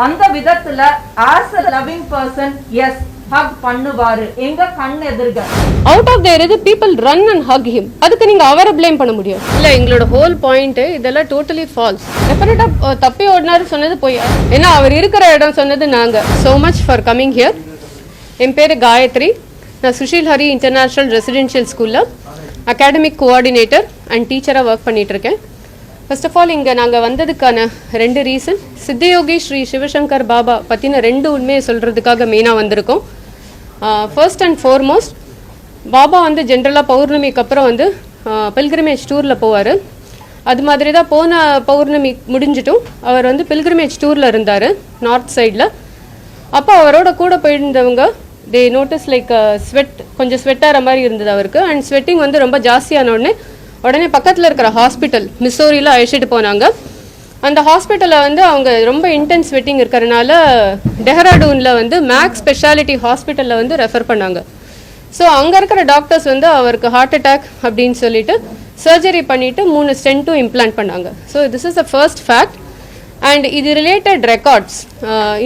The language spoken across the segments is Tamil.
அந்த விதத்துல as a loving person yes hug பண்ணுவாரு எங்க கண் எதிர்க அவுட் ஆஃப் தேர் இது people run and hug him. அதுக்கு நீங்க அவரை ப்ளேம் பண்ண முடியும் இல்ல. எங்களோட ஹோல் பாயிண்ட் இதெல்லாம் டோட்டலி ஃபால்ஸ். டெஃபினட்டா தப்பி ஓடினாரு சொன்னது போய், ஏன்னா அவர் இருக்கிற இடம் சொன்னது நாங்க. so much for coming here. என் பேரு காயத்ரி. நான் சுஷில் ஹரி இன்டர்நேஷனல் ரெசிடென்ஷியல் ஸ்கூல்ல அகாடமிக் கோஆர்டினேட்டர் அண்ட் டீச்சரா ஒர்க் பண்ணிட்டு இருக்கேன். ஃபர்ஸ்ட் ஆஃப் ஆல் இங்கே நாங்கள் வந்ததுக்கான 2 ரீசன். சித்தயோகி ஸ்ரீ சிவசங்கர் பாபா பற்றின 2 உண்மையை சொல்கிறதுக்காக மெயினாக வந்திருக்கோம். ஃபர்ஸ்ட் அண்ட் ஃபார்மோஸ்ட், பாபா வந்து ஜென்ரலாக பௌர்ணமிக்கு அப்புறம் வந்து பில்கிரிமேஜ் டூரில் போவார். அது மாதிரி தான் போன பௌர்ணமி முடிஞ்சிட்டும் அவர் வந்து பில்கிரிமேஜ் டூரில் இருந்தார் நார்த் சைடில். அப்போ அவரோட கூட போயிருந்தவங்க தே நோட்டீஸ் லைக் ஸ்வெட், கொஞ்சம் ஸ்வெட்டாகிற மாதிரி இருந்தது அவருக்கு. அண்ட் ஸ்வெட்டிங் வந்து ரொம்ப ஜாஸ்தியான உடனே பக்கத்தில் இருக்கிற ஹாஸ்பிட்டல் மிசோரியில் அழைச்சிட்டு போனாங்க. அந்த ஹாஸ்பிட்டலில் வந்து அவங்க ரொம்ப இன்டென்ஸ் ஸ்வெட்டிங் இருக்கிறதுனால டெஹ்ராடூனில் வந்து மேக்ஸ் ஸ்பெஷாலிட்டி ஹாஸ்பிட்டலில் வந்து ரெஃபர் பண்ணாங்க. ஸோ அங்கே இருக்கிற டாக்டர்ஸ் வந்து அவருக்கு ஹார்ட் அட்டாக் அப்படின்னு சொல்லிட்டு சர்ஜரி பண்ணிவிட்டு 3 ஸ்டென்ட்டும் இம்ப்ளான்ட் பண்ணாங்க. So this is the first fact. And இது ரிலேட்டட் ரெக்கார்ட்ஸ்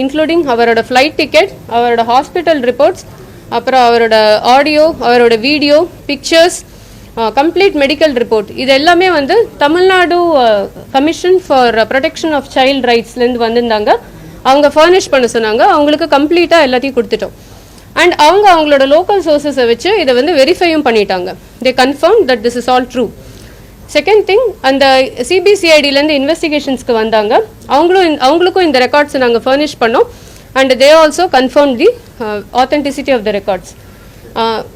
இன்க்ளூடிங் அவரோட ஃப்ளைட் டிக்கெட், அவரோட ஹாஸ்பிட்டல் ரிப்போர்ட்ஸ், அப்புறம் அவரோட ஆடியோ, அவரோட video, pictures, complete medical report, இது எல்லாமே வந்து Tamil Nadu commission for protection of child ரைட்ஸ்லேருந்து வந்திருந்தாங்க. அவங்க ஃபர்னிஷ் பண்ண சொன்னாங்க. அவங்களுக்கு கம்ப்ளீட்டாக எல்லாத்தையும் கொடுத்துட்டோம். அண்ட் அவங்களோட லோக்கல் சோர்ஸஸை வச்சு இதை வந்து வெரிஃபையும் பண்ணிட்டாங்க. They confirm that this is all true. Second thing, அந்த சிபிசிஐடிலேருந்து இன்வெஸ்டிகேஷன்ஸ்க்கு வந்தாங்க. அவங்களுக்கும் இந்த ரெக்கார்ட்ஸை நாங்கள் ஃபர்னிஷ் பண்ணோம். And they also confirm the authenticity of the records.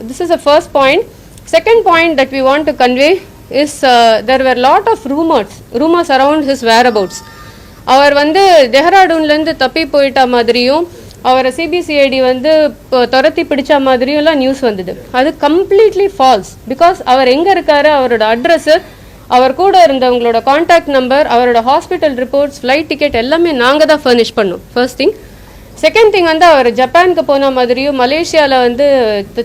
This is a first point. Second point that we want to convey is there were lot of rumors around his whereabouts. அவர் வந்து டெஹ்ராடூன்லேருந்து தப்பி போயிட்ட மாதிரியும் அவரை சிபிசிஐடி வந்து துரத்தி பிடிச்ச மாதிரியும்லாம் நியூஸ் வந்தது. அது கம்ப்ளீட்லி ஃபால்ஸ். பிகாஸ் அவர் எங்கே இருக்காரு, அவரோட அட்ரஸு, அவர் கூட இருந்தவங்களோட கான்டாக்ட் நம்பர், அவரோட ஹாஸ்பிட்டல் ரிப்போர்ட்ஸ், ஃப்ளைட் டிக்கெட் எல்லாமே நாங்கள் தான் ஃபர்னிஷ் பண்ணோம். First thing. செகண்ட் திங் வந்து அவர் ஜப்பானுக்கு போன மாதிரியும், மலேசியாவில் வந்து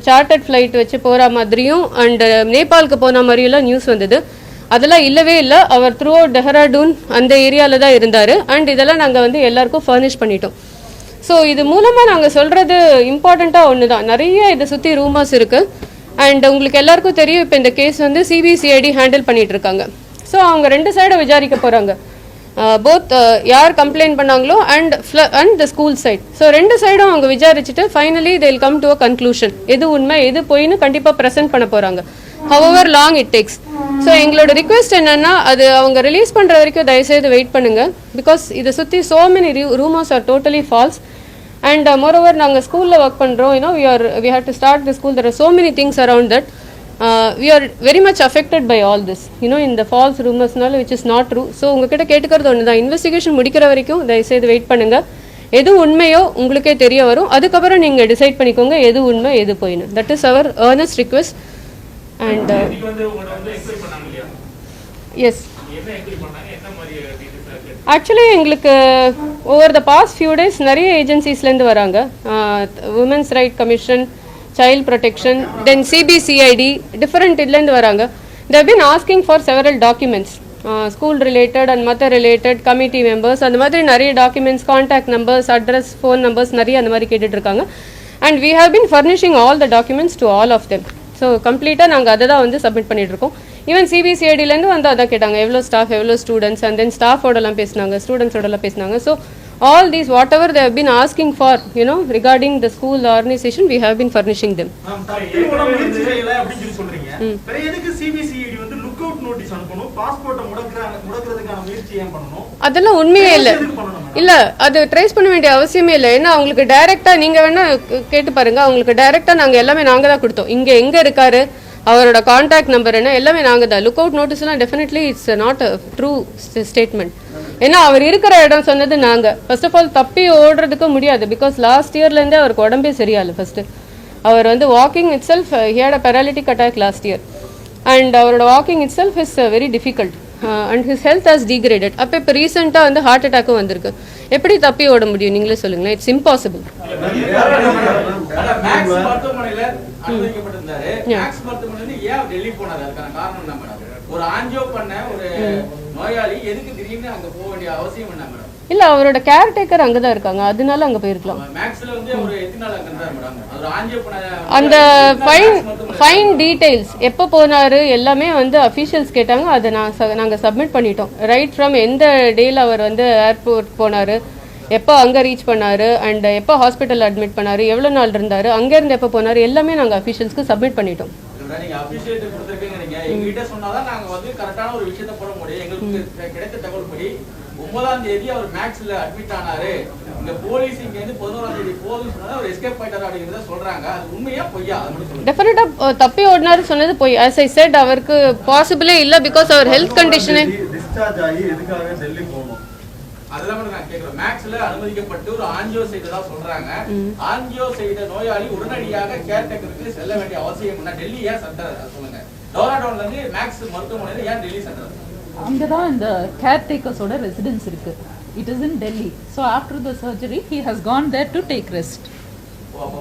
சார்ட்டர்ட் ஃப்ளைட் வச்சு போகிற மாதிரியும், அண்ட் நேபாளுக்கு போன மாதிரியெல்லாம் நியூஸ் வந்தது. அதெல்லாம் இல்லவே இல்லை. அவர் த்ரூ அவுட் டெஹ்ராடூன் அந்த ஏரியாவில் தான் இருந்தார். அண்ட் இதெல்லாம் நாங்கள் வந்து எல்லாருக்கும் ஃபர்னிஷ் பண்ணிட்டோம். ஸோ இது மூலமாக நாங்கள் சொல்கிறது இம்பார்ட்டண்ட்டாக ஒன்று தான். நிறைய இதை சுற்றி ரூமர்ஸ் இருக்குது. அண்ட் உங்களுக்கு எல்லாருக்கும் தெரியும், இப்போ இந்த கேஸ் வந்து சிபிசிஐடி ஹேண்டில் பண்ணிகிட்டு இருக்காங்க. ஸோ அவங்க 2 சைடை விசாரிக்க போகிறாங்க. போத் யார் கம்ப்ளைண்ட் பண்ணாங்களோ and the school side. So 2 சைடும் அவங்க விசாரிச்சுட்டு finally they will come to a conclusion. எது உண்மை எது பொய்னு கண்டிப்பாக ப்ரெசென்ட் பண்ண போகிறாங்க. However long it takes. So எங்களோட ரிக்வெஸ்ட் என்னன்னா, அது அவங்க ரிலீஸ் பண்ணுற வரைக்கும் தயவுசெய்து வெயிட் பண்ணுங்க. பிகாஸ் இதை சுற்றி so many rumours are totally false. And moreover நாங்கள் ஸ்கூலில் ஒர்க் பண்ணுறோம். we have to start the school. There are so many things around that. We are very much affected by all this, in the false rumors, which is not true. So உங்ககிட்ட கேட்டுக்கிறது ஒன்று தான், இன்வெஸ்டிகேஷன் முடிக்கிற வரைக்கும் தயவுசெய்து வெயிட் பண்ணுங்க. எது உண்மையோ உங்களுக்கே தெரிய வரும். அதுக்கப்புறம் நீங்கள் டிசைட் பண்ணிக்கோங்க எது உண்மை எது போயின்னு. That is our earnest request. And yes, actually எங்களுக்கு over the past few days நிறைய ஏஜென்சிஸ்லேருந்து வராங்க. Women's right commission, child protection, then CBCID, different idlend varanga. They have been asking for several documents, school related and mother related, committee members, and madri nariya documents, contact numbers, address, phone numbers nariya and mari ketittu irukanga. And we have been furnishing all the documents to all of them. So complete naanga adha vandu submit pannit irukom. Even CBCID la irundhu vandu adha ketanga, evlo staff, evlo students, and then staff odalam pesnanga, students odalam pesnanga. So all these whatever they have been asking for, regarding the school organization, we have been furnishing them. அதெல்லாம் உண்மையே இல்ல அது ட்ரேஸ் பண்ண வேண்டிய அவசியமே இல்லை. ஏன்னா அவங்களுக்கு டைரக்டா நீங்க வேணா கேட்டு பாருங்க. அவங்களுக்கு டைரக்டா எல்லாமே நாங்க தான் கொடுத்தோம். இங்க எங்க இருக்காரு, அவரோட கான்டாக்ட் நம்பர் என்ன, எல்லாமே நாங்க தான். லுக் அவுட் நோட்டீஸ்லாம் definitely it's not a true statement. ஏன்னா அவர் இருக்கிற இடம் சொன்னது நாங்க. ஃபர்ஸ்ட் ஆஃப் ஆல் தப்பி ஓடுறதுக்கு முடியாது. பிகாஸ் லாஸ்ட் இயர்லேருந்தே அவருக்கு உடம்பே சரியாயில்ல. ஃபர்ஸ்ட் அவர் வந்து walking itself, he had a paralytic attack last year. And அவரோட walking itself is very difficult. And his health has degraded. அப்போ இப்போ ரீசெண்டாக வந்து ஹார்ட் அட்டாக்கும் வந்திருக்கு. எப்படி தப்பி ஓட முடியும் நீங்களே சொல்லுங்களேன். It's impossible. மேக்ஸ் மருத்துவமனையில அனுமதிக்கப்பட்டிருந்தாரு. மேக்ஸ் மருத்துவமனையில ஏன் டெல்லி போனாரு? அதுக்கான காரணம் என்ன மேடம்? ஒரு ஆஞ்சியோ பண்ண ஒரு நோயாளி எதுக்கு திடீர்னு அங்க போக வேண்டிய அவசியம் என்ன மேடம்? இல்ல, அவரோட கேர்டேக்கர் அங்கதான் இருக்காங்க, அதனால அங்க போயிருக்கலாம். மேக்ஸ்ல வந்து ஒரு எத்தனை நாள் அங்க இருந்தாரு மேடம்? அது ஆஞ்சியோ பண்ண அந்த ஃபைன் டீடைல்ஸ் எப்போ போனாரு எல்லாமே வந்து அஃபீஷியல்ஸ் கேட்டாங்க. அதை நாங்க சப்மிட் பண்ணிட்டோம். ரைட் ஃப்ரம் எந்த டேல அவர் வந்து ஏர்போர்ட் போனாரு, எப்போ அங்கே ரீச் பண்ணாரு, அண்ட் எப்போ ஹாஸ்பிட்டல் அட்மிட் பண்ணாரு, எவ்வளோ நாள் இருந்தாரு, அங்கேருந்து எப்போ போனாரு, எல்லாமே நாங்கள் அஃபீஷியல்ஸ்க்கு சப்மிட் பண்ணிட்டோம். நீங்க அபிஷேக் கொடுத்திருக்கீங்க. எங்ககிட்ட சொன்னாதான் நாங்க வந்து கரெக்டான ஒரு விஷயத்தை போட முடியும். எங்களுக்கு கிடைத்த தகவல் படி 9ஆம் தேதி அவர் மேக்ஸ்ல அட்மிட் ஆனாரு. இந்த போலீஸ் இங்க இருந்து 11ஆம் தேதி போதும் சொன்னா அவர் எஸ்கேப் ஆயிட்டாரு அப்படிங்கறத சொல்றாங்க. அது உண்மையா பொய்யா? அது மட்டும் சொல்லுங்க. டெஃபினட்டா தப்பி ஓடினாரு சொன்னது போய். as I said, அவருக்கு பாசிபிளே இல்ல பிகாஸ் அவர் ஹெல்த் கண்டிஷனே. டிஸ்சார்ஜ் ஆகி எதுக்காக டெல்லி போகணும்? அதெல்லாம் மட்டும் நான் கேக்குறேன். மேக்ஸ்ல அனுமதிக்கப்பட்டு ஒரு ஆஞ்சியோ செய்ததா சொல்றாங்க. ஆஞ்சியோ செய்த நோயாளி உடனடியாக கேர்டேக்கருக்கு செல்ல வேண்டிய அவசியம் என்ன? டெல்லி ஏன் சென்டர் சொல்லுங்க. டோராடோன்ல இருந்து மேக்ஸ் மருத்துவமனையில ஏன் டெல்லி சென்டர்? அங்கதான் இந்த கேர்டேக்கர்ஸோட ரெசிடென்ஸ் இருக்கு. It is in Delhi. So after the surgery he has gone there to take rest.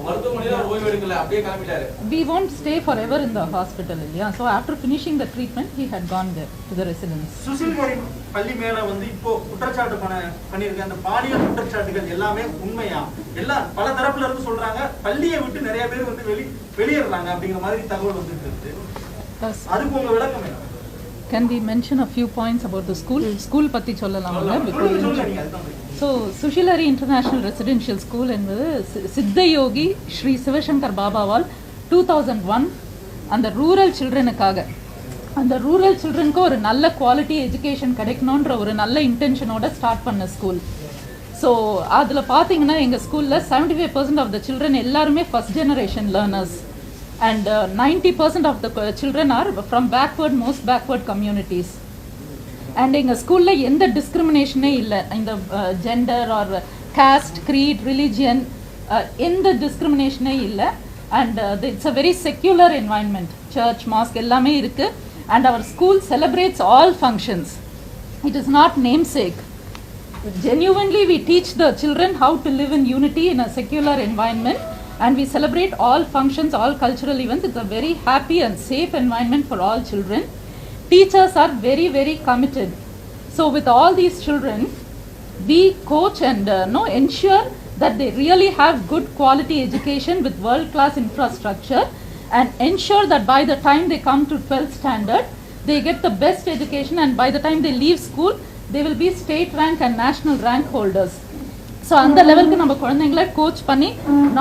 மருத்துவமனையில ஓய்வு எடுக்கல, அப்படியே கிளம்பிட்டாரு. We won't stay forever in the hospital, இல்லையா? So after finishing the treatment he had gone there to the residence. Susil Hari பள்ளி மேல வந்து இப்போ குற்றச்சாட்டு பண்ணிருக்க அந்த பாலியல் குற்றச்சாட்டுகள் எல்லாமே உண்மையா? எல்லாம் பல தரப்புல இருந்து சொல்றாங்க. பள்ளியை விட்டு நிறைய பேர் வந்து வெளியேறாங்க அப்படிங்கிற மாதிரி தகவல் வந்துட்டு இருக்கு. அதுக்கு உங்க விளக்கம் என்ன? Can we mention a few points about the school? School பத்தி சொல்லலாம்ல before. So Sushilhari international residential school என்பது சித்தயோகி ஸ்ரீ சிவசங்கர் பாபாவால் 2001 அந்த ரூரல் சில்ட்ரனுக்காக, அந்த ரூரல் சில்ட்ரனுக்கு ஒரு நல்ல குவாலிட்டி எஜுகேஷன் கிடைக்கணுன்ற ஒரு நல்ல இன்டென்ஷனோட ஸ்டார்ட் பண்ண ஸ்கூல். ஸோ அதில் பார்த்தீங்கன்னா எங்கள் ஸ்கூலில் 75% ஆஃப் த சில்ட்ரன் எல்லாருமே first generation learners and 90% of the children are from most backward communities. And எங்கள் ஸ்கூலில் எந்த டிஸ்கிரிமினேஷனே இல்லை. இந்த gender or caste, creed, religion எந்த டிஸ்கிரிமினேஷனே இல்லை. And it's a very secular environment. Church, mosque எல்லாமே இருக்குது. And our school celebrates all functions. It is not namesake. Genuinely we teach the children how to live in unity in a secular environment, and we celebrate all functions, all cultural events. It's a very happy and safe environment for all children. Teachers are very, very committed. So with all these children, we coach and ensure that they really have good quality education with world-class infrastructure, and ensure that by the time they come to 12th standard, they get the best education, and by the time they leave school, they will be state rank and national rank holders. So அந்த லெவலுக்கு நம்ம குழந்தைங்களை கோச் பண்ணி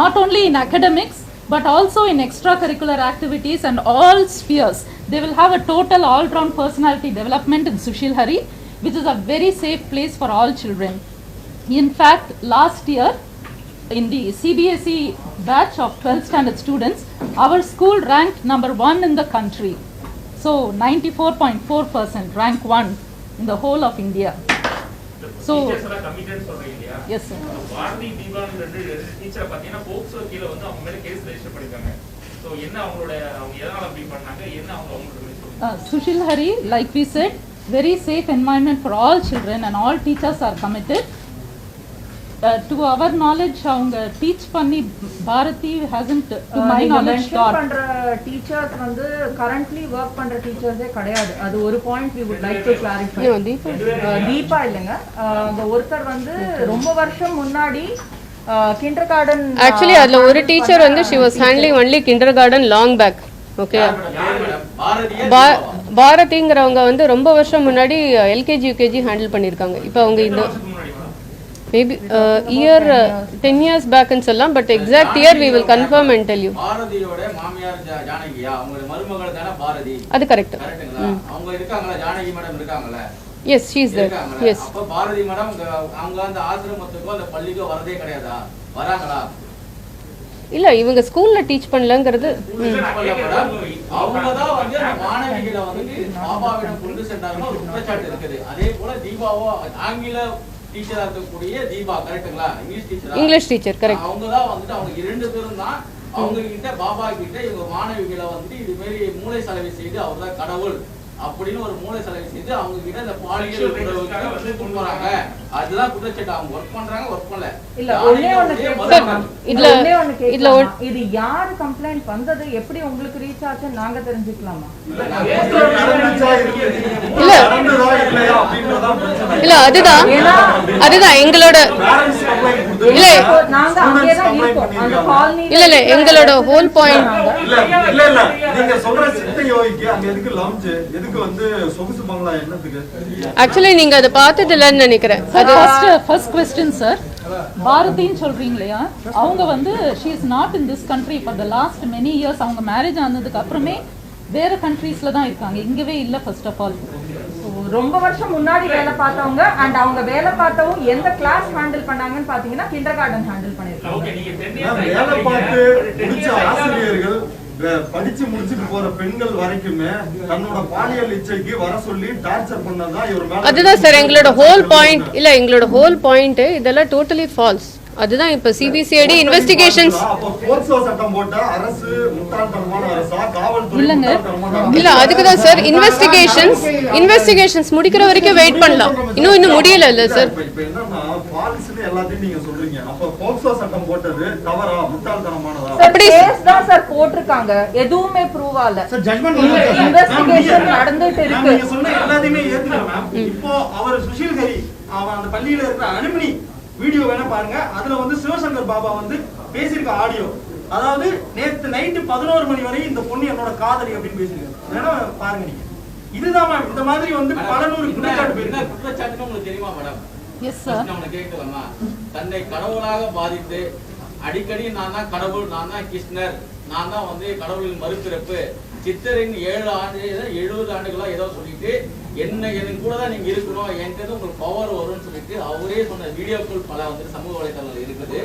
not only in academics but also in extracurricular activities and all spheres, they will have a total all-round personality development in Sushil Hari, which is a very safe place for all children. In fact, last year in the CBSE batch of 12th standard students, our school ranked number 1 in the country. So 94.4%, rank 1 in the whole of India. So yes sir. வாரதி Deepavali ரெண்டு டீச்சரை பார்த்தீங்கன்னா போக்சோ கீழ வந்து அவங்க மேல கேஸ் ரெஜிஸ்டர் பண்ணிருக்காங்க. சோ என்ன அவங்க எதனால அப்படி பண்ணாங்க, என்ன அவங்க Sushil Hari, like we said, very safe environment for all children and all teachers are committed. To our knowledge, அவங்க டீச் பண்ணி Bharathi hasn't to my knowledge taught. பண்ற டீச்சர்ஸ் வந்து கரண்ட்லி வர்க் பண்ற டீச்சர்ஸே கிடையாது. அது ஒரு point we would like to clarify. Deepa இல்லைங்க, அங்க ஒருத்தர் வந்து ரொம்ப வருஷம் முன்னாடி கிண்டர்கார்டன், ஆக்சுவலி அதுல ஒரு டீச்சர் வந்து she was handling only kindergarten long back. Okay, பாரதிங்கிறவங்க வந்து ரொம்ப வருஷம் முன்னாடி எல்கேஜி யூகேஜி ஹேண்டில் பண்ணியிருக்காங்க. இப்போ அவங்க இந்த மேபி இயர் 10 years back ன்னு சொல்லலாம், but exact year we will confirm and tell you. பாரதியோட மாமியார் ஜானகியா, அவங்க மருமகள் தான பாரதி? அது கரெக்ட். கரெக்ட்டுங்களா? அவங்க இருக்காங்களா? ஜானகி மேடம் இருக்காங்களா? yes she is there. yes. அப்ப பாரதி மேடம் அவங்க அந்த ஆசிரமத்துக்கோ அந்த பள்ளிக்கோ வரதே கிடையாதா? வராங்களா? இல்ல, இவங்க ஸ்கூல்ல டீச் பண்ணலங்கிறது. அவங்கதான் வந்து அந்த மாணவிகளை வந்து பாபாவிடம் கொண்டு சென்றாங்க ஒரு குற்றச்சாட்டு இருக்குது. அதே போல தீபாவோ ஆங்கில டீச்சரா இருக்கக்கூடிய தீபா, கரெக்ட்டுங்களா? English teacher correct. அவங்கதான் வந்துட்டு அவங்க 2 பேரும் தான் அவங்க கிட்ட பாபா கிட்ட இவங்க மாணவிகளை வந்துட்டு இது மாதிரி மூளை சலவை செய்து அவர்தான் கடவுள் அப்படின்னு ஒரு மூளை செலவு செய்து அவங்க கிட்ட இந்த பாலியல் வந்து கொண்டு வராங்க. அதுதான் குற்றச்சாட்டு. அவங்க ஒர்க் பண்றாங்க, ஒர்க் பண்ணல. இல்ல ஒண்ணே ஒண்ணு கேட்கலாம். இது யாரு கம்ப்ளைண்ட் வந்தது, எப்படி உங்களுக்கு ரீச் ஆச்சுன்னு நாங்க தெரிஞ்சுக்கலாமா? இல்ல அதுதான் எங்களோட இல்ல நாங்க அங்கே தான் இருக்கோம் அந்த காலனி. இல்ல எங்களோட ஹோல் பாயிண்ட் இல்ல நீங்க சொல்ற சித்த யோகிக்கு அங்க எதுக்கு லவுஞ்ச், எதுக்கு வந்து சொகுசு பங்களா என்னத்துக்கு? ஆக்சுவலி நீங்க அதை பார்த்தது இல்லைன்னு நினைக்கிறேன். அது ஃபர்ஸ்ட் क्वेश्चन சார். பாரதின்னு சொல்றீங்க இல்லையா, அவங்க வந்து she is not in this country for the last many years. அவங்க மேரேஜ் ஆனதுக்கு அப்புறமே வேற கண்ட்ரீஸ்ல தான் இருக்காங்க, இங்கவே இல்ல. ஃபர்ஸ்ட் ஆஃப் ஆல் ரொம்ப வருஷம் முன்னாடி வேலை பார்த்தவங்க அண்ட் அவங்க வேலை பார்த்தவங்க எந்த கிளாஸ் ஹேண்டில் பண்ணாங்கன்னு பாத்தீங்கன்னா கிண்டர் கார்டன் ஹேண்டில் பண்ணிருக்காங்க. வேலை பார்த்து முடிச்ச ஆசிரியர்கள் படிச்சு முடிச்சுட்டு போற பெண்கள் வரைக்குமே தன்னோட பாலியல் இச்சைக்கு வர சொல்லி டார்ச்சர் பண்ணதான் இவர் மேல. அதுதான் சார் எங்களோட ஹோல் பாயிண்ட். இல்ல எங்களோட ஹோல் பாயிண்ட் இதெல்லாம் டோட்டலி ஃபால்ஸ். அதுதான் இப்ப சிபிசிஐடி இன்வெஸ்டிகேஷன்ஸ் சட்டம் போட்ட அரசு முட்டாள்தனமான அரசா, காவல்துறை இல்ல அதுக்கு தான் சார் இன்வெஸ்டிகேஷன்ஸ் முடிக்கிற வரைக்கும் வெயிட் பண்ணலாம். இன்னும் முடியல இல்ல சார். இப்ப என்னன்னா பாலிசில எல்லாத்தையும் நீங்க சொல்றீங்க. அப்ப போக்சோ சட்டம் போட்டது தவறா, முட்டாள்தனமானதா? அப்படி கேஸ் தான் சார் போட்டுருக்காங்க, எதுவுமே ப்ரூவ் ஆகல. சார் ஜட்ஜ்மென்ட் இன்வெஸ்டிகேஷன் நடந்துட்டு இருக்கு. நீங்க சொன்ன எல்லாத்தையுமே ஏத்துக்கிறேன் மேம். இப்போ அவர் சுஷீல் ஹரி அவன் அந்த பள்ளியில இருக்கிற அனுமதி வீடியோ வேணா பாருங்க. அதுல வந்து சிவசங்கர் பாபா வந்து பேசியிருக்க ஆடியோ, அதாவது நேத்து நைட்டு 11 மணி வரை இந்த பொண்ணு என்னோட காதலி அப்படின்னு பேசியிருக்காரு. வேணா பாருங்க நீங்க. இதுதான் மேம் இந்த மாதிரி வந்து பல நூறு குற்றச்சாட்டு. என்ன குற்றச்சாட்டுன்னு உங்களுக்கு தெரியுமா மேடம்? Yes sir. நான் கேட்கலாமா? தன்னை கடவுளாக பாதித்து அடிக்கடி நான் தான் கடவுள், நான் தான் கிருஷ்ணர், நான் தான் வந்து கடவுளின் மறுபிறப்பு, சித்தரின் 70 ஆண்டுகளா ஏதோ சொல்லிட்டு எனக்கு கூட தான் நீங்க இருக்கணும், என்கிட்ட உங்களுக்கு பவர் வரும்னு சொல்லிட்டு அவரே சொன்ன வீடியோக்கள் பல வந்து சமூக வலைதளங்கள் இருக்குது.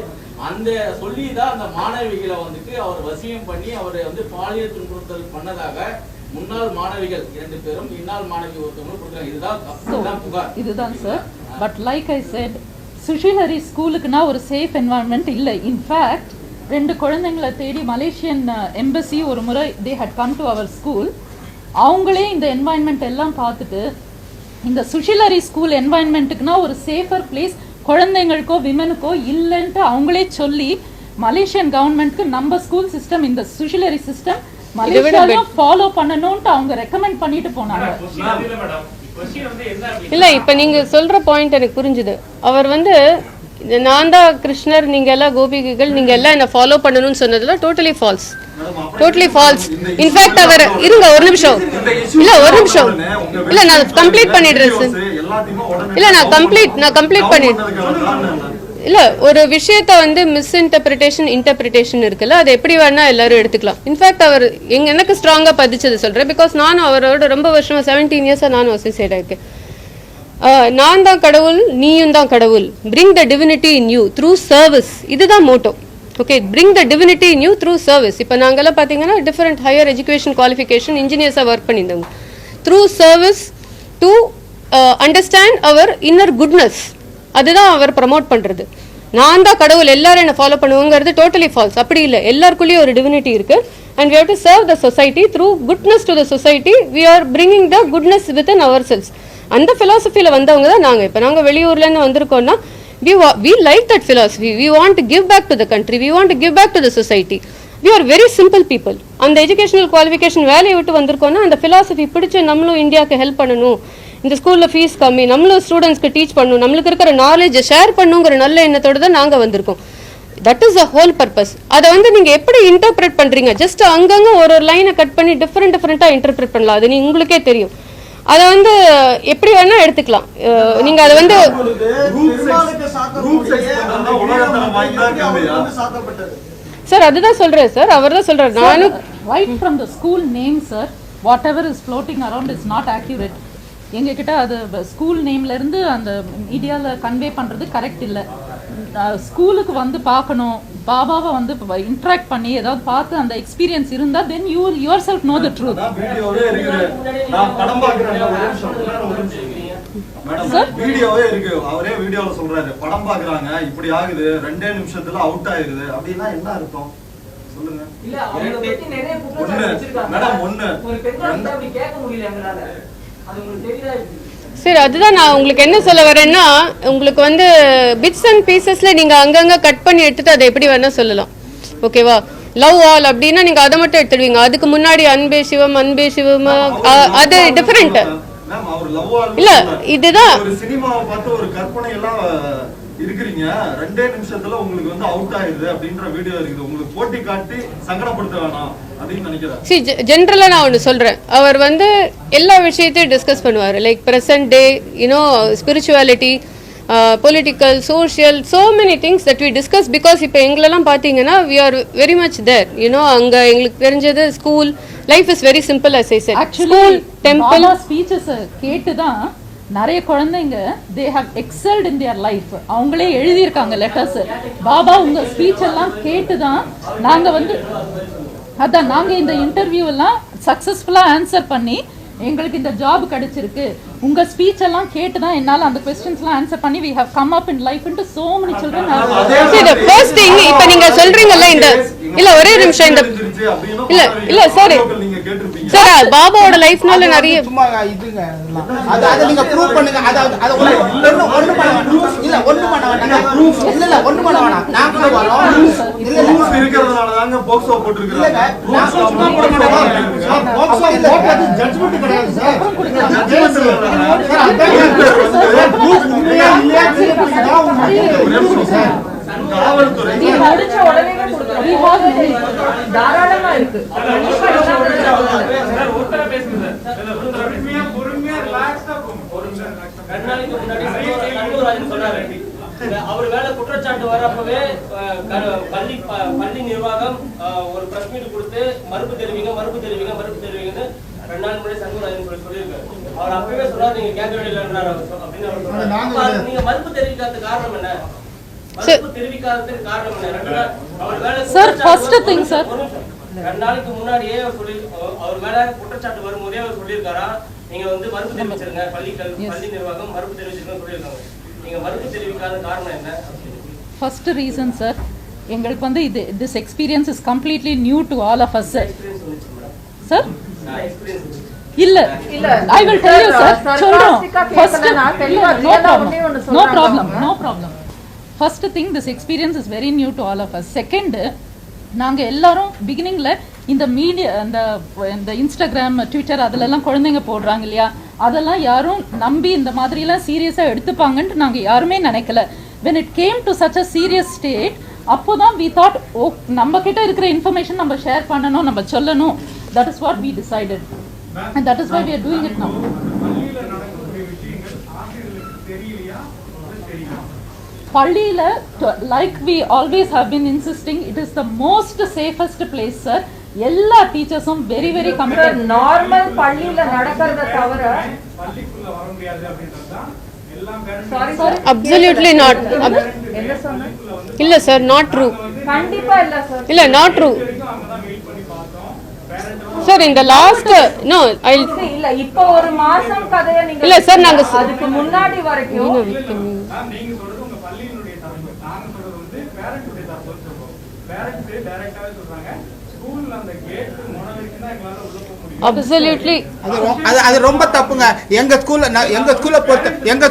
அந்த சொல்லிதான் அந்த மாணவிகளை வந்துட்டு அவர் வசியம் பண்ணி அவரை வந்து பாலியல் துன்புறுத்தல் பண்ணதாக முன்னாள் மாணவிகள் 2 பேரும் இந்நாள் மாணவி ஒருத்தவங்களும் கொடுக்குறாங்க. இதுதான் புகார். இதுதான் sir. But like I said, Sushilhari ஸ்கூலுக்குனா ஒரு சேஃப் என்வாயன்மெண்ட் இல்லை. இன்ஃபேக்ட் 2 குழந்தைங்களை தேடி மலேசியன் எம்பசி ஒரு முறை they had come to our school. அவங்களே இந்த என்வாயன்மெண்ட் எல்லாம் பார்த்துட்டு இந்த சுஷிலரி ஸ்கூல் என்வாயன்மெண்ட்டுக்குனா ஒரு சேஃபர் பிளேஸ் குழந்தைங்களுக்கோ விமனுக்கோ இல்லைன்ட்டு அவங்களே சொல்லி மலேசியன் கவர்மெண்ட்க்கு நம்ம ஸ்கூல் சிஸ்டம் இந்த சுஷிலரி சிஸ்டம் மலேசியால ஃபாலோ பண்ணணும்னு அவங்க ரெக்கமெண்ட் பண்ணிட்டு போனாங்க. இல்ல இப்ப நீங்க சொல்ற பாயிண்ட் எனக்கு புரிஞ்சுது. அவர் வந்து நான் தான் கிருஷ்ணர், நீங்க எல்லாம் கோபிகைகள், நீங்க எல்லாம் என்ன ஃபாலோ பண்ணணும்னு சொன்னதுல டோட்டலி ஃபால்ஸ். இன்ஃபேக்ட் அவர் இருங்க ஒரு நிமிஷம் இல்ல நான் கம்ப்ளீட் பண்ணிடுறேன் சார். இல்ல நான் கம்ப்ளீட் பண்ணிடுறேன். இல்ல ஒரு விஷயத்த வந்து இன்டர்பிரிட்டேஷன் இருக்குல்ல, அது எப்படி வேணா எல்லாரும் எடுத்துக்கலாம். இன்ஃபேக்ட் அவர் எனக்கு ஸ்ட்ராங்கா பதிச்சது சொல்றேன். பிகாஸ் நானும் அவரோட ரொம்ப வருஷமா 17 இயர்ஸா நானும் அசோசியேட் ஆயிருக்கேன். நான் தான் கடவுள், நீயும் தான் கடவுள். bring the divinity in you through service. இதுதான் motto. Okay, bring the divinity in you through service. இப்போ நாங்கெல்லாம் பார்த்தீங்கன்னா டிஃபரெண்ட் ஹையர் எஜுகேஷன் குவாலிஃபிகேஷன் இன்ஜினியர்ஸாக ஒர்க் பண்ணியிருந்தோங்க. Through service to understand our inner goodness, அதுதான் அவர் ப்ரமோட் பண்ணுறது. நான் தான் கடவுள், எல்லாரும் என்ன ஃபாலோ பண்ணுவோங்கிறது டோட்டலி ஃபால்ஸ். அப்படி இல்லை, எல்லாருக்குள்ளேயும் ஒரு டிவினிட்டி இருக்கு. And we have to serve the society through goodness to the society. We are bringing the goodness within ourselves. அந்த philosophy-ல வந்தவங்க தான் நாங்க. இப்போ நாங்க வெளியூர்ல இருந்து வந்திருக்கோம்னா we like that philosophy. We want to give back to the country. We want to give back to the society. We are very simple people. அந்த எஜுகேஷனல் குவாலிஃபிகேஷன் வேலையை விட்டு வந்திருக்கோம்னா அந்த philosophy பிடிச்சு நம்மளும் இந்தியாவுக்கு ஹெல்ப் பண்ணணும், இந்த ஸ்கூல்ல ஃபீஸ் கம்மி, நம்மளும் ஸ்டூடெண்ட்ஸ்க்கு டீச் பண்ணணும், நம்மளுக்கு இருக்கிற நாலேஜை ஷேர் பண்ணுங்கிற நல்ல எண்ணத்தோட தான் நாங்க வந்திருக்கோம். That is the whole purpose. அதை வந்து நீங்க எப்படி இன்டர்பிரேட் பண்றீங்க? ஜஸ்ட் அங்கங்க ஒரு லைனை கட் பண்ணி டிஃப்ரெண்டா இன்டர்பிரேட் பண்ணலாம். அது உங்களுக்கே தெரியும். அதை வந்து எப்படி வேணா எடுத்துக்கலாம். நீங்க அதை வந்து சார் அதுதான் சொல்றேன் சார், அவர் தான் சொல்றாரு. நானும் right from the school name sir, whatever is floating around is not accurate. எங்க கிட்ட அது ஸ்கூல் நேம்ல இருந்து அந்த மீடியால கன்வே பண்றது கரெக்ட் இல்ல. ஸ்கூலுக்கு வந்து பார்க்கணும், பாபாவை வந்து இன்டராக்ட் பண்ணி ஏதாவது பார்த்து அந்த எக்ஸ்பீரியன்ஸ் இருந்தா then you yourself know the truth. வீடியோவே இருக்கு, நான் படம் பார்க்கறேன். மேடம் வீடியோவே இருக்கு, அவரே வீடியோல சொல்றாரு படம் பார்க்கறாங்க, இப்படி ஆகுது, 2 நிமிஷத்துல அவுட் ஆயிருது. அப்படினா என்ன அர்த்தம்? சொல்லுங்க. இல்ல அவங்கள பத்தி நிறைய குற்றச்சாட்டு ஒண்ணு வச்சிருக்காங்க. மேடம், ஒண்ணு ஒரு பெண்கள் வந்து அப்படி கேட்க முடியல எங்களால. அது உங்களுக்கு தெரியுதா? சரி, அதுதான் நான் உங்களுக்கு என்ன சொல்ல வரேன்னா, உங்களுக்கு வந்து பிட்ஸ் அண்ட் பீசஸ்ல நீங்க அங்கங்க கட் பண்ணி எடுத்துட்டு அதை எப்படி வேணா சொல்லலாம், ஓகேவா? லவ் ஆல் அப்படின்னா நீங்க அதை மட்டும் எடுத்துடுவீங்க. அதுக்கு முன்னாடி அன்பே சிவம் அது டிஃபரெண்ட் மேம். அவர் லவ் ஆல் இல்ல, இதுதான் ஒரு சினிமாவை பார்த்து ஒரு கற்பனை எல்லாம் இருக்கிறீங்க. 2 நிமிஷத்துல உங்களுக்கு வந்து அவுட் ஆயிருது அப்படின்ற வீடியோ இருக்குது. உங்களுக்கு போட்டி காட்டி சங்கடப்படுத்த வேணாம் அப்படின்னு நினைக்கிறேன். ஜென்ரலா நான் ஒன்று சொல்றேன், அவர் வந்து எல்லா விஷயத்தையும் டிஸ்கஸ் பண்ணுவார். Like present day, you know, spirituality, political, social, so many things that we discuss. because இப்போ எங்களெல்லாம் பார்த்தீங்கன்னா we are very much there, you know. அங்கே எங்களுக்கு தெரிஞ்சது school life is very simple as I said. Actually temple speeches கேட்டு தான் நிறைய குழந்தைங்க they have excelled in their life. அவங்களே எழுதியிருக்காங்க லெட்டர்ஸ். பாபா உங்க ஸ்பீச் எல்லாம் கேட்டு தான் நாங்க வந்து அதான் நாங்க இந்த இன்டர்வியூ எல்லாம் சக்சஸ்ஃபுல்லா ஆன்சர் பண்ணி எங்களுக்கு இந்த ஜாப் கிடைச்சிருக்கு. உங்க ஸ்பீச் எல்லாம் கேட்டு தான் என்னால அந்த क्वेश्चंसலாம் ஆன்சர் பண்ணி we have come up in life into so many children. see the first thing இப்போ நீங்க சொல்றீங்கல்ல, இந்த இல்ல ஒரே நிமிஷம், இந்த இல்ல சார் சார் பாபாவோட லைஃப்னால நிறைய சும்மா இதுங்க அத நீங்க ப்ரூவ் பண்ணுங்க. அத ஒண்ணு பண்ண வேண்டாம். இல்ல ஒண்ணு பண்ண வேண்டாம். இல்ல ஒண்ணு பண்ண வேண்டாம். நான் கூட வரோம். இல்ல ப்ரூஃப் இருக்கிறதுனால தாங்க போக்சோ போட்டுருக்காங்க. நான் சும்மா போட மாட்டேன். போக்சோ போட்டது ஜட்ஜ்மென்ட் கிடையாது சார். ஜட்ஜ்மென்ட் காவல்துறை முடிச்ச உடனே கொடுக்கணும். தாராளமா இருக்கு. அவர் மேல குற்றச்சாட்டு வரப்பவே பள்ளி நிர்வாகம் ஒரு பிரஸ் மீட் கொடுத்து மறுப்பு தெரிவிங்கன்னு 2 நாள் முன்னாடி சண்முகராஜன் சொல்லியிருக்காரு. அவர் அப்பவே சொன்னார் நீங்க கேட்க வேண்டியதுன்றாரு அப்படின்னு அவர் சொன்னார். நீங்க மறுப்பு தெரிவிக்காததுக்கு காரணம் என்ன? மறுப்பு தெரிவிக்காததுக்கு காரணம் என்ன? அவர் மேல சார் ஃபர்ஸ்ட் திங் சார் 2 நாளைக்கு முன்னாடியே அவர் மேல குற்றச்சாட்டு வரும்போதே அவர் சொல்லியிருக்காரா நீங்க வந்து மறுப்பு தெரிவிச்சிருங்க, பள்ளி நிர்வாகம் மறுப்பு தெரிவிச்சிருங்க சொல்லியிருக்காங்க. நீங்க மறுப்பு தெரிவிக்காத காரணம் என்ன? ஃபர்ஸ்ட் ரீசன் சார், எங்களுக்கு வந்து இது this experience is completely new to all of us sir. இல்ல I will tell you sir. சொல்றோம் first no problem. First thing this experience is very new to all of us. Second, நாங்க எல்லாரும் பிகினிங்ல இந்த மீடியா இந்த இன்ஸ்டாகிராம், ட்விட்டர் அதுலலாம் குழந்தைங்க போடுறாங்க இல்லையா, அதெல்லாம் யாரும் நம்பி இந்த மாதிரிலாம் சீரியஸா எடுத்துப்பாங்கன்ட்டு நாங்க யாருமே நினைக்கல. when it came to such a serious state, அப்போதான் we thought ஓ நம்ம கிட்ட இருக்கிற இன்ஃபர்மேஷன் நம்ம ஷேர் பண்ணணும், நம்ம சொல்லணும். that is what we decided and that is why we are doing it now. பள்ளியில like we always have been insisting, it is the most safest place sir. எல்லா டீச்சர்ஸும் வெரி வெரி கமிட்டட். நார்மல் பள்ளியில நடக்கிறத தவிர பள்ளிக்குள்ள வர முடியாது அப்படின்றதுதான் எல்லாம் absolutely not. என்ன சொன்னா இல்ல சார், not true. கண்டிப்பா இல்ல சார். இல்ல not true சார். இந்த லாஸ்ட் நோ ஐ இல்ல இப்போ ஒரு மாசம் கதைய நீங்க இல்ல சார், நாங்க அதுக்கு முன்னாடி வரைக்கும் நீங்க சொல்றது உங்க பள்ளியினுடைய தரப்பு, நாங்க சொல்றது வந்து பேரண்ட்ஸுடைய தரப்பு சொல்றோம். பேரண்ட்ஸ் டைரக்டாவே சொல்றாங்க ஸ்கூல்ல அந்த கேட் முனை வரைக்கும் தான் எங்களால உள்ள போக முடியும். absolutely அது ரொம்ப தப்புங்க. எங்க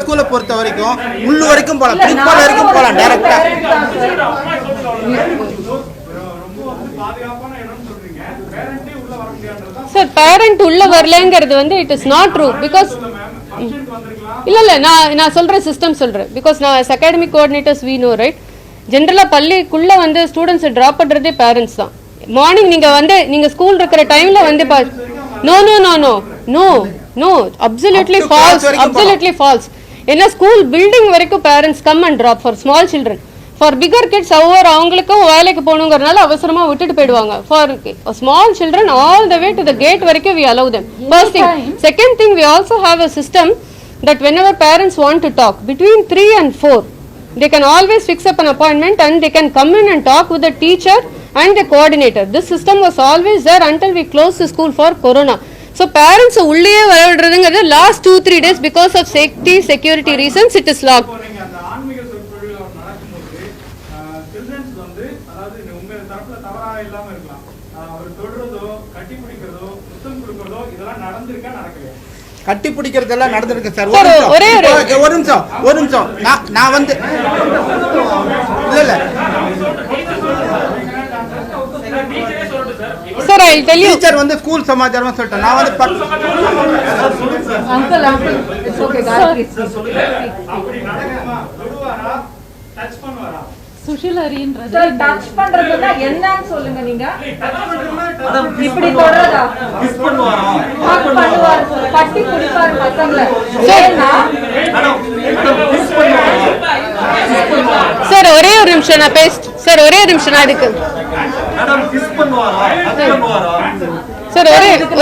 ஸ்கூல்ல பொறுத்த வரைக்கும் உள்ளு வரைக்கும் போலாம், பிரின்சிபால் வரைக்கும் போலாம் டைரக்டா. ரொம்ப வந்து பாதுகாப்பான இடம் சொல்றீங்க, பேரண்டே உள்ள வர முடியாதுன்றதுதான் சார். பேரண்ட் உள்ள வரலங்கிறது வந்து it is not true. Because இல்ல நான் சொல்ற சிஸ்டம் சொல்றேன். பிகாஸ் நான் academic coordinators we know right. ஜென்ரலா பள்ளிக்குள்ள வந்து ஸ்டூடெண்ட்ஸ் டிராப் பண்றதே பேரண்ட்ஸ் தான். மார்னிங் நீங்க ஸ்கூல் இருக்கிற டைம்ல வந்து நோ அப்சல்யூட்லி ஃபால்ஸ். ஏன்னா ஸ்கூல் பில்டிங் வரைக்கும் parents come and drop for small children. For bigger kids ஒவ்வொரு அவங்களுக்கும் வேலைக்கு போகணுங்கிறதுனால அவசரமா விட்டுட்டு போயிடுவாங்க. For small children all the way to the gate வரைக்கும் we allow them. First thing. Second thing, we also have a system that whenever parents want to talk between 3 and 4, they can always fix up an appointment and they can come in and talk with the teacher and the coordinator. This system was always there until we closed the school for corona. So parents உள்ளே வரவிடுறதுங்கிறது last 2-3 days because of safety security reasons it is locked. அந்த ஆன்மீக சொற்பொழிவு நடக்கும்போது சில்ட்ரன்ஸ் வந்து அதாவது உங்க தரப்புல தவறாக இல்லாம இருக்கலாம். அவர் தொடுறதோ கட்டி பிடிக்கிறதோ முத்தம் கொடுக்கறதோ இதெல்லாம் நடந்திருக்கா நடக்கலையா? கட்டி பிடிக்கிறதெல்லாம் நடந்திருக்கு சார். சார், ஒரு நிமிஷம் நான் வந்து இல்ல sir, I tell you. Teacher வந்து ஸ்கூல் சமாச்சாரமா சொல்லிட்டேன். நான் வந்து அங்கிள் இட்ஸ் ஓகே காயத்ரி அப்படி நடக்குமா? தொடுவாரா? டச் பண்ணுவாரா? சுஷிலரின்றது சார் டச் பண்றதுன்னா என்னன்னு சொல்லுங்க நீங்க. இப்படி தொடுறதா? கிஸ் பண்ணுவாரா? ஹக் பண்ணுவார், கட்டி பிடிப்பார் பசங்களை. ஏன்னா கிஸ் பண்ணுவாரா? சார் ஒரே ஒரு நிமிஷம் நான் சார் ஒரே ஒரு நிமிஷம் நான் இதுக்கு மேடம் கிஸ் பண்ணுவாரா? ஹக் பண்ணுவாரா? சார்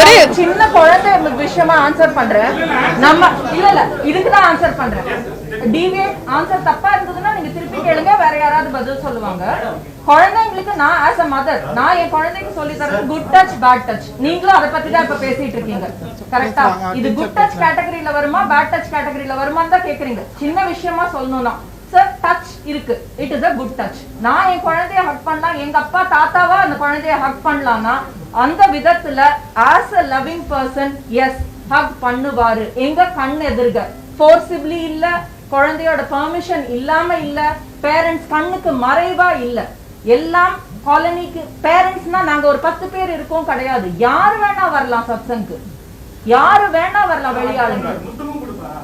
ஒரே சின்ன குழந்தை விஷயமா ஆன்சர் பண்றேன். நம்ம இல்ல இதுக்கு தான் ஆன்சர் பண்றேன். டிவியேட் ஆன்சர் தப்பா இருந்ததுன்னா நீங்க திருப்பி கேளுங்க, வேற யாராவது பதில் சொல்லுவாங்க. குழந்தைங்களுக்கு நான் ஆஸ் அ மதர் நான் என் குழந்தைக்கு சொல்லி தரது குட் டச் பேட் டச். நீங்களும் அதை பத்தி தான் இப்ப பேசிட்டு இருக்கீங்க. கரெக்டா? இது குட் டச் கேட்டகரியில வருமா பேட் டச் கேட்டகரியில வருமான்னு தான் கேக்குறீங்க. சின்ன விஷயமா சொல்லணும்னா சார் டச் இருக்கு, it is a good touch. நான் என் குழந்தைய ஹக் பண்ணலாம், எங்க அப்பா தாத்தாவா அந்த குழந்தைய ஹக் பண்ணலாம்னா அந்த விதத்துல ஆஸ் அ லவ்விங் பர்சன் எஸ் ஹக் பண்ணுவாரு. எங்க கண் எதிர்க ஃபோர்சிபிளி இல்ல, குழந்தையோட பெர்மிஷன் இல்லாம இல்ல, பேரண்ட்ஸ் கண்ணுக்கு மறைவா இல்ல. எல்லாம் காலனிக்கு பேரண்ட்ஸ்னா நாங்க ஒரு 10 பேர் இருக்கோம் கிடையாது. யாரு வேணா வரலாம் சத்சங்கு, யாரு வேணா வரலாம் வெளியாளுங்க. முத்தமும் கொடுப்பாரா?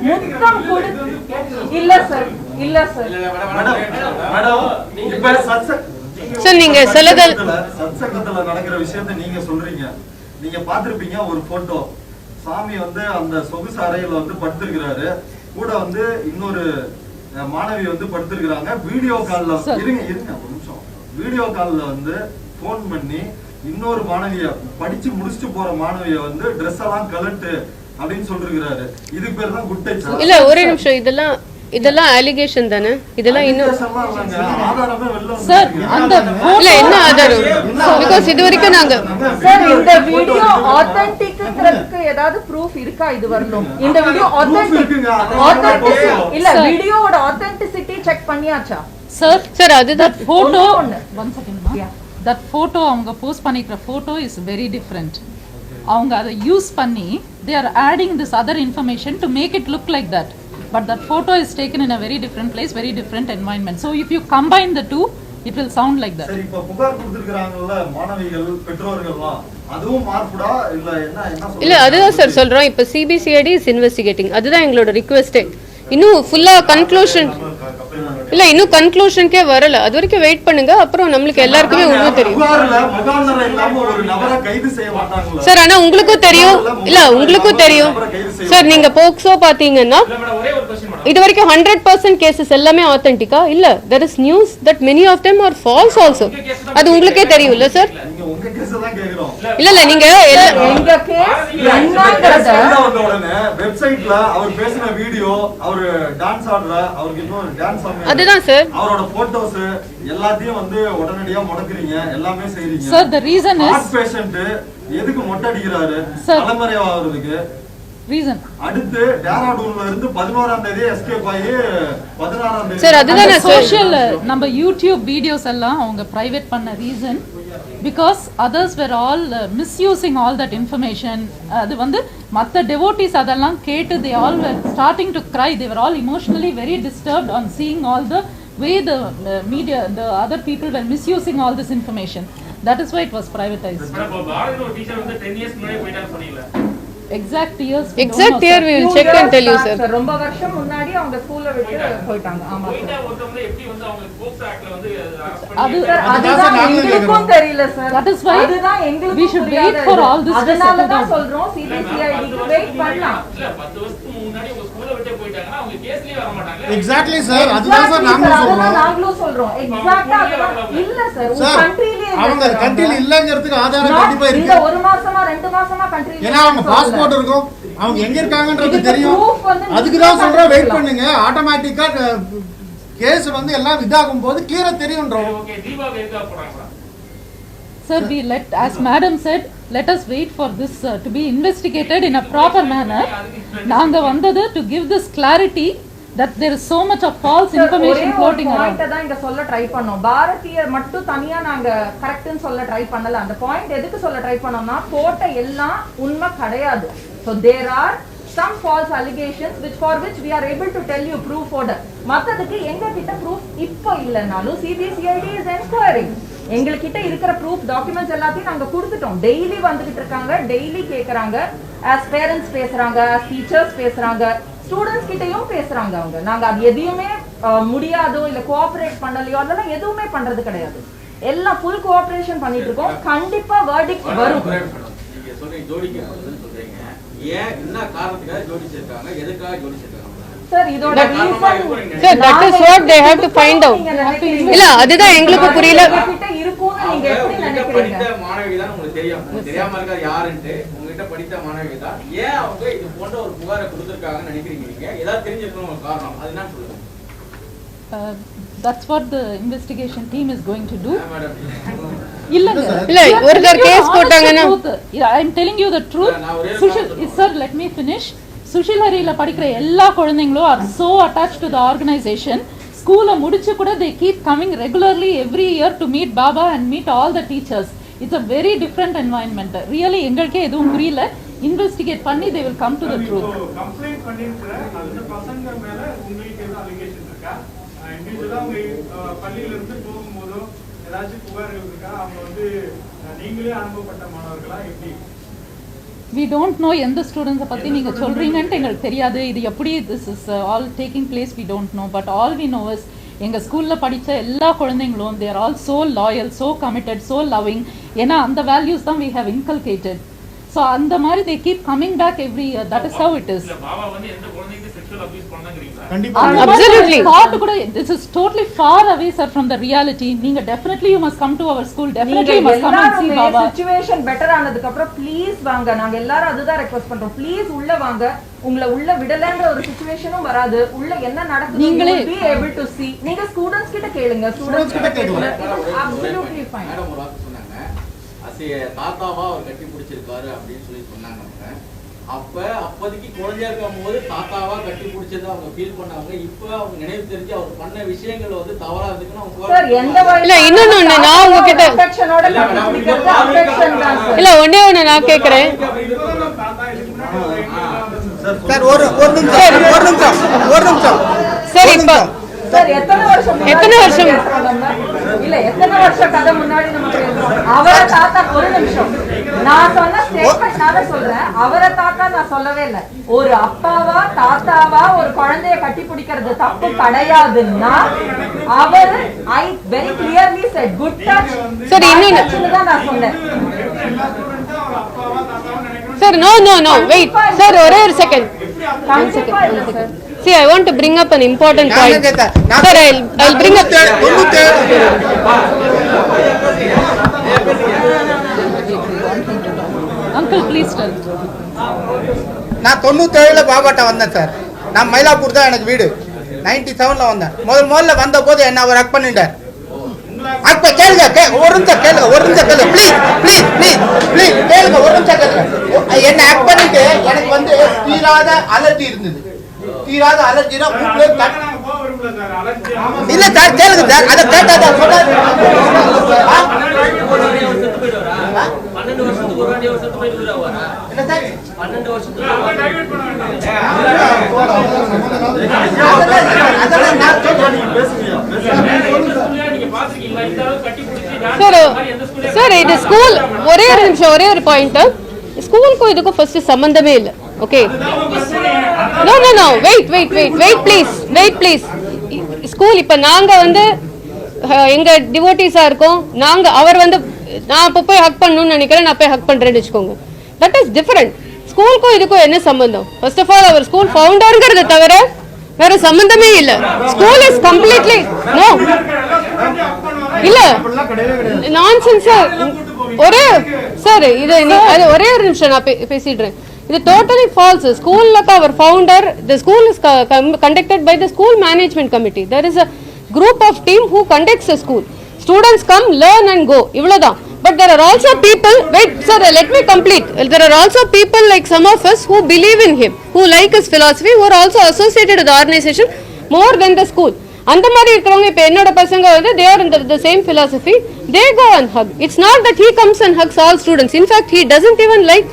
முத்தம் இல்ல சார், இல்ல சார். மேடம் இப்ப சார் நீங்க சிலதல் சத்சங்கத்துல நடக்கிற விஷயத்தை நீங்க சொல்றீங்க. நீங்க பாத்திருப்பீங்க ஒரு போட்டோ. சாமி வந்து அந்த சொகுசு அறையில வந்து படுத்திருக்கிறாரு, கூட வந்து இன்னொரு மாணவி வந்து படுத்திருக்கிறாங்க. வீடியோ கால்ல இருங்க ஒரு நிமிஷம். வீடியோ கால்ல வந்து போன் பண்ணி இன்னொரு மாணவிய படிச்சு முடிச்சுட்டு போற மாணவிய வந்து ட்ரெஸ் எல்லாம் கலட்டு அப்படின்னு சொல்லிருக்கிறாரு. இதுக்கு பேர் தான் குட் டச். இல்ல ஒரே நிமிஷம், இதெல்லாம் அலிகேஷன் தானே? இதெல்லாம் இன்னும் சார் அந்த இல்ல என்ன ஆதாரம்? பிகாஸ் இது வரைக்கும் நாங்க சார் இந்த வீடியோ ஆத்தென்டிக்ங்கிறதுக்கு ஏதாவது ப்ரூஃப் இருக்கா இது வரணும்? இந்த வீடியோ ஆத்தென்டிசிட்டி இல்ல, வீடியோவோட ஆத்தென்டிசிட்டி செக் பண்ணியாச்சா சார் அதுதான் photo one second that photo அவங்க போஸ்ட் பண்ணிக்கிற போட்டோ இஸ் வெரி டிஃப்ரெண்ட். அவங்க அதை யூஸ் பண்ணி they are adding this other information to make it look like that, but that photo is taken in a very different place, very different environment. So if you combine the two it will sound like that. சரி, இப்ப புகார் கொடுத்திருக்காங்கல்ல மாணவிகள் பெற்றோர்கள்லாம், அதுவும் மார்புடா இல்ல என்ன இல்ல அதுதான் சார் சொல்றோம். இப்ப சிபிசிஐடி இஸ் இன்வெஸ்டிகேட்டிங், அதுதான் எங்களோட ரிக்வெஸ்டே. இன்னும் ஃபுல்லா கன்க்ளூஷன் இல்ல, இன்னும் கன்க்ளூஷனுக்கே வரல. அது வரைக்கும் வெயிட் பண்ணுங்க, அப்புறம் நம்மளுக்கு எல்லாருக்குமே உண்மை தெரியும் சார். ஆனா உங்களுக்கும் தெரியும் இல்ல, உங்களுக்கும் தெரியும் சார். நீங்க போக்சோ பாத்தீங்கன்னா இது வரைக்கும் 100% கேசஸ் எல்லாமே ஆத்தென்டிக்கா இல்ல. there is news that many of them are false also. அது உங்களுக்கே தெரியும் இல்ல சார்? இல்ல நீங்க எங்க கேஸ் என்னங்கறத வெப்சைட்ல அவர் பேசின வீடியோ, அவர் டான்ஸ் ஆடுற, அவருக்கு இன்னொரு டான்ஸ் அதுதான் சார், அவரோட போட்டோஸ் எல்லாத்தையும் வந்து உடனடியா முடக்குறீங்க, எல்லாமே செய்றீங்க. Sir, the reason is heart patient எதுக்கு மொட்டை அடிக்கிறாரு? தலைமறைவா ஆவறதுக்கு ரீசன். அடுத்து டேராடூன்ல இருந்து 11ஆம் தேதி எஸ்கேப் ஆகி 16ஆம் தேதி சார் அதுதான் சோஷியல் நம்ம யூடியூப் வீடியோஸ் எல்லாம் அவங்க பிரைவேட் பண்ண reason because others were all misusing all that information. அது வந்து மற்ற devotees அதெல்லாம் கேட்டு they all were starting to cry. They were all emotionally very disturbed on seeing all the way the media, the other people were misusing all this information. That is why it was privatized. பாரதில ஒரு டீச்சர் வந்து 10 இயர்ஸ் முன்னாடி போயிட்டாங்க சொன்னீங்களா? Exact years we will check and tell you sir. ரொம்ப வருஷம் முன்னாடி அவங்க ஸ்கூல்ல விட்டு போயிட்டாங்க. ஆமா போயிட்டா ஒருத்தவங்க எப்படி வந்து அவங்க போக்ஸ் ஆக்ட்ல வந்து அதுதான் எங்களுக்கும் தெரியல சார். That is why அதுதான் எங்களுக்கு we should wait for all this. அதனால தான் சொல்றோம் சிபிசிஐடிக்கு வெயிட் பண்ணலாம். இல்ல 10 வருஷத்துக்கு முன்னாடி உங்க ஸ்கூல்ல விட்டு போயிட்டாங்கன்னா அவங்க கேஸ்லயே வர மாட்டாங்க. எக்ஸாக்ட்லி சார், அதுதான் சார் நாங்களும் சொல்றோம். எக்ஸாக்ட்டா இல்ல சார், உங்க கண்ட்ரியிலே அவங்க கண்ட்ரியில இல்லங்கிறதுக்கு ஆதாரம் கண்டிப்பா இருக்கு. இந்த ஒரு மாசமா 2 மாசமா கண்ட்ரியில ஏன்னா அவங்க பாஸ்போர்ட் இருக்கும், அவங்க எங்க இருக்காங்கன்றது தெரியும். அதுக்கு தான் சொல்றோம் வெயிட் பண்ணுங்க. ஆட்டோமேட்டிக்கா கேஸ் வந்து எல்லாம் இதாகும் போது கிளியரா தெரியும்ன்றோம். ஓகே, தீபாவளி எதுக்கு போறாங்களா? Sir, we let, as madam said, let us wait for this to be investigated in a proper manner. நாங்க வந்தது to give this clarity that there is so much of false information floating around. Point தான் இங்க சொல்ல ட்ரை பண்ணோம். பாரதியர் மட்டும் தனியா நாங்க கரெக்ட்னு சொல்ல ட்ரை பண்ணல. அந்த பாயிண்ட் எதுக்கு சொல்ல ட்ரை பண்ணோம்னா போட்ட எல்லாம் உண்மை கிடையாது. So there are some false allegations for which we are able to tell you proof order. மத்ததுக்கு எங்க கிட்ட proof இப்போ இல்லனாலும் CBCID is enquiring. எங்ககிட்ட இருக்கிற proof documents எல்லாத்தையும் நாங்க கொடுத்துட்டோம். டெய்லி வந்துகிட்டு இருக்காங்க, டெய்லி கேக்குறாங்க. as parents பேசுறாங்க, as teachers பேசுறாங்க, ஸ்டூடெண்ட்ஸ் கிட்டயும் பேசுறாங்க அவங்க. நாங்க அது எதையுமே முடியாதோ இல்ல கோஆபரேட் பண்ணலையோ அதெல்லாம் எதுவுமே பண்றது கிடையாது. எல்லாம் ஃபுல் கோஆபரேஷன் பண்ணிட்டு இருக்கோம். கண்டிப்பா வெர்டிக்ட் வரும். நீங்க சொல்றீங்க ஜோடிக்கு சொல்றீங்க, ஏன் என்ன காரணத்துக்காக ஜோடிச்சிருக்காங்க, எதுக்காக ஜோடிச்சிருக்காங்க சார்? இதோட reason sir that is what they have to find out. இல்ல அதுதான் எங்களுக்கு புரியல. கிட்ட இருக்குன்னு நீங்க எப்படி நினைக்கிறீங்க? படித்த மாணவி தான் உங்களுக்கு தெரியும், தெரியாம இருக்காது யாருன்னு. உங்ககிட்ட படித்த மாணவி தான், ஏன் அவங்க இது போன்ற ஒரு புகாரை கொடுத்திருக்காங்கன்னு நினைக்கிறீங்க? நீங்க ஏதாவது தெரிஞ்சிருக்கணும் ஒரு காரணம், அது என்ன சொல்லுங்க. That's what the investigation team is going to do. இல்ல ஒருத்தர் கேஸ் போட்டாங்கன்னா I am telling you the truth. Sir, let me finish. சுஷிலரியில படிக்கிற எல்லா குழந்தைங்களும் are so attached to the organization. ஸ்கூல்ல முடிச்சு கூட they keep coming regularly every year to meet Baba and meet all the teachers. It's a very different environment. Really எங்களுக்கே எதுவும் புரியல. இன்வெஸ்டிகேட் பண்ணி they will come to the truth. Complaint பண்ணிருக்கிற அந்த பசங்க மேல உங்களுக்கு ஏதாவது அலிகேஷன் இருக்கா? இண்டிவிஜுவலா உங்க பள்ளியில இருந்து போகும்போதோ ஏதாச்சும் புகார்கள் இருக்கா? அவங்க வந்து நீங்களே அனுப்பப்பட்ட மாணவர்களா எப்படி? We don't know எந்த ஸ்டூடெண்ட்ஸை பற்றி நீங்கள் சொல்கிறீங்கன்ட்டு எங்களுக்கு தெரியாது. இது எப்படி this is all taking place we don't know. But all we know is எங்கள் ஸ்கூலில் படித்த எல்லா குழந்தைங்களும் they are all so loyal, so committed, so loving. ஏன்னா அந்த வேல்யூஸ் தான் we have inculcated. So அந்த மாதிரி they keep coming back every year. That is how it is. Baba வந்து எந்த குழந்தைக்கு செக்சுவல் அபியூஸ் பண்ணாங்கறீங்களா? கண்டிப்பா Absolutely. Thought கூட this is totally far away sir from the reality. நீங்க definitely you must come to our school. Definitely you must come and see Baba. Situation better ஆனதுக்கு அப்புறம் ப்ளீஸ் வாங்க. நாங்க எல்லாரும் அதுதான் ரெக்வெஸ்ட் பண்றோம். ப்ளீஸ் உள்ள வாங்க. உங்களை உள்ள விடலன்ற ஒரு சிச்சுவேஷனும் வராது. உள்ள என்ன நடக்குது நீங்களே be able to see. நீங்க ஸ்டூடண்ட்ஸ் கிட்ட கேளுங்க. ஸ்டூடண்ட்ஸ் கிட்ட கேளுங்க. Absolutely fine. மேடம் ஒரு வார்த்தை சொன்னாங்க, தாத்தாவா அவர் கட்டி பிடிச்சிருக்காரு அப்படின்னு சொல்லி சொன்னாங்க. அப்போதைக்கு குழந்தையா இருக்கும் போது தாத்தாவா கட்டி பிடிச்சதை அவங்க ஃபீல் பண்ணாங்க. இப்ப அவங்க நினைவு தெரிஞ்சு அவர் பண்ண விஷயங்கள் வந்து தவறா இருக்குன்னு அவங்க சார் எந்த இல்ல இன்னொன்னு நான் உங்ககிட்ட அஃபெக்ஷனோட பிடிக்கிறது அஃபெக்ஷன் தான் சார். இல்ல ஒண்ணே நான் கேக்குறேன் சார் ஒரு நிமிஷம் சரி இப்ப சார் எத்தனை வருஷம் இல்ல எத்தனை வருஷம் கதை முன்னாடி நம்ம பேசுறோம். அவரை தாத்தா ஒரு நிமிஷம் நான் சொன்ன ஸ்டேட்மெண்ட் நான் சொல்றேன். அவரை தாத்தா நான் சொல்லவே இல்லை. ஒரு அப்பாவா தாத்தாவா ஒரு குழந்தைய கட்டி பிடிக்கிறது தப்பு கிடையாதுன்னா அவரு I very clearly set good touch. சரி இன்னொன்னு தான் நான் சொன்னேன். சார் நோ வெயிட் சார் ஒரே ஒரு second. See, I want to bring up an important point. Sir, I'll bring up. Uncle, please tell. நான் 97ல பாபாட்ட வந்தேன் சார். நான் மயிலாப்பூர் தான் எனக்கு வீடு. 97ல வந்தேன். முதல்ல வந்த போது என்ன அவர் ஹக் பண்ணிட்டார். அப்ப கேளுங்க ஒரு நிமிஷம் கேளுங்க ப்ளீஸ் கேளுங்க ஒரு நிமிஷம் கேளுங்க. என்ன ஹக் பண்ணிட்டு எனக்கு வந்து தீராத அலர்ஜி இருந்தது. தீராத அலர்ஜினா இல்ல சார் கேளுங்க சார். அதை கேட்டா சொன்னார் 12 வருஷத்துக்கு ஒரு வாட்டி அவர் செத்து போயிட்டு வருவாரா? என்ன சார் 12 வருஷத்துக்கு சார் இது ஸ்கூல் ஒரே ஒரு நிமிஷம் ஒரே ஒரு பாயிண்ட். ஸ்கூலுக்கும் இதுக்கும் ஃபர்ஸ்ட் சம்பந்தமே இல்லை. Okay no wait please. School இப்ப நாங்க வந்து எங்க டிவோட்டிஸா இருக்கோம். நாங்க அவர் வந்து நான் அப்ப போய் ஹக் பண்ணணும்னு நினைக்கிறேன், நான் போய் ஹக் பண்றேன்னு வச்சுக்கோங்க. That is different. ஸ்கூலுக்கும் இதுக்கும் என்ன சம்பந்தம்? ஃபர்ஸ்ட் ஆஃப் ஆல் அவர் ஸ்கூல் ஃபவுண்டர்ங்கிறத தவிர வேற சம்பந்தமே இல்ல. ஸ்கூல் இஸ் கம்ப்ளீட்லி நோ இல்ல நான்சென்ஸ் சார். ஒரே சார் இது அது ஒரே ஒரு நிமிஷம் நான் பேசிடுறேன். இது டோட்டலி ஃபால்ஸ். ஸ்கூல்ல அவர் founder. The school is conducted by the school management committee. There is a group of team who conducts a school. Students come, learn and go. இவ்வளவுதான். But there are also people, wait sir, let me complete. There are also people like some of us who believe in him, who like his philosophy, who are also associated with the organization more than the school. அந்த மாதிரி இருக்கிறவங்க இப்ப என்னோட பசங்க வந்து they are in the same philosophy, they go and hug. It's not that he comes and hugs all students. In fact, he doesn't even like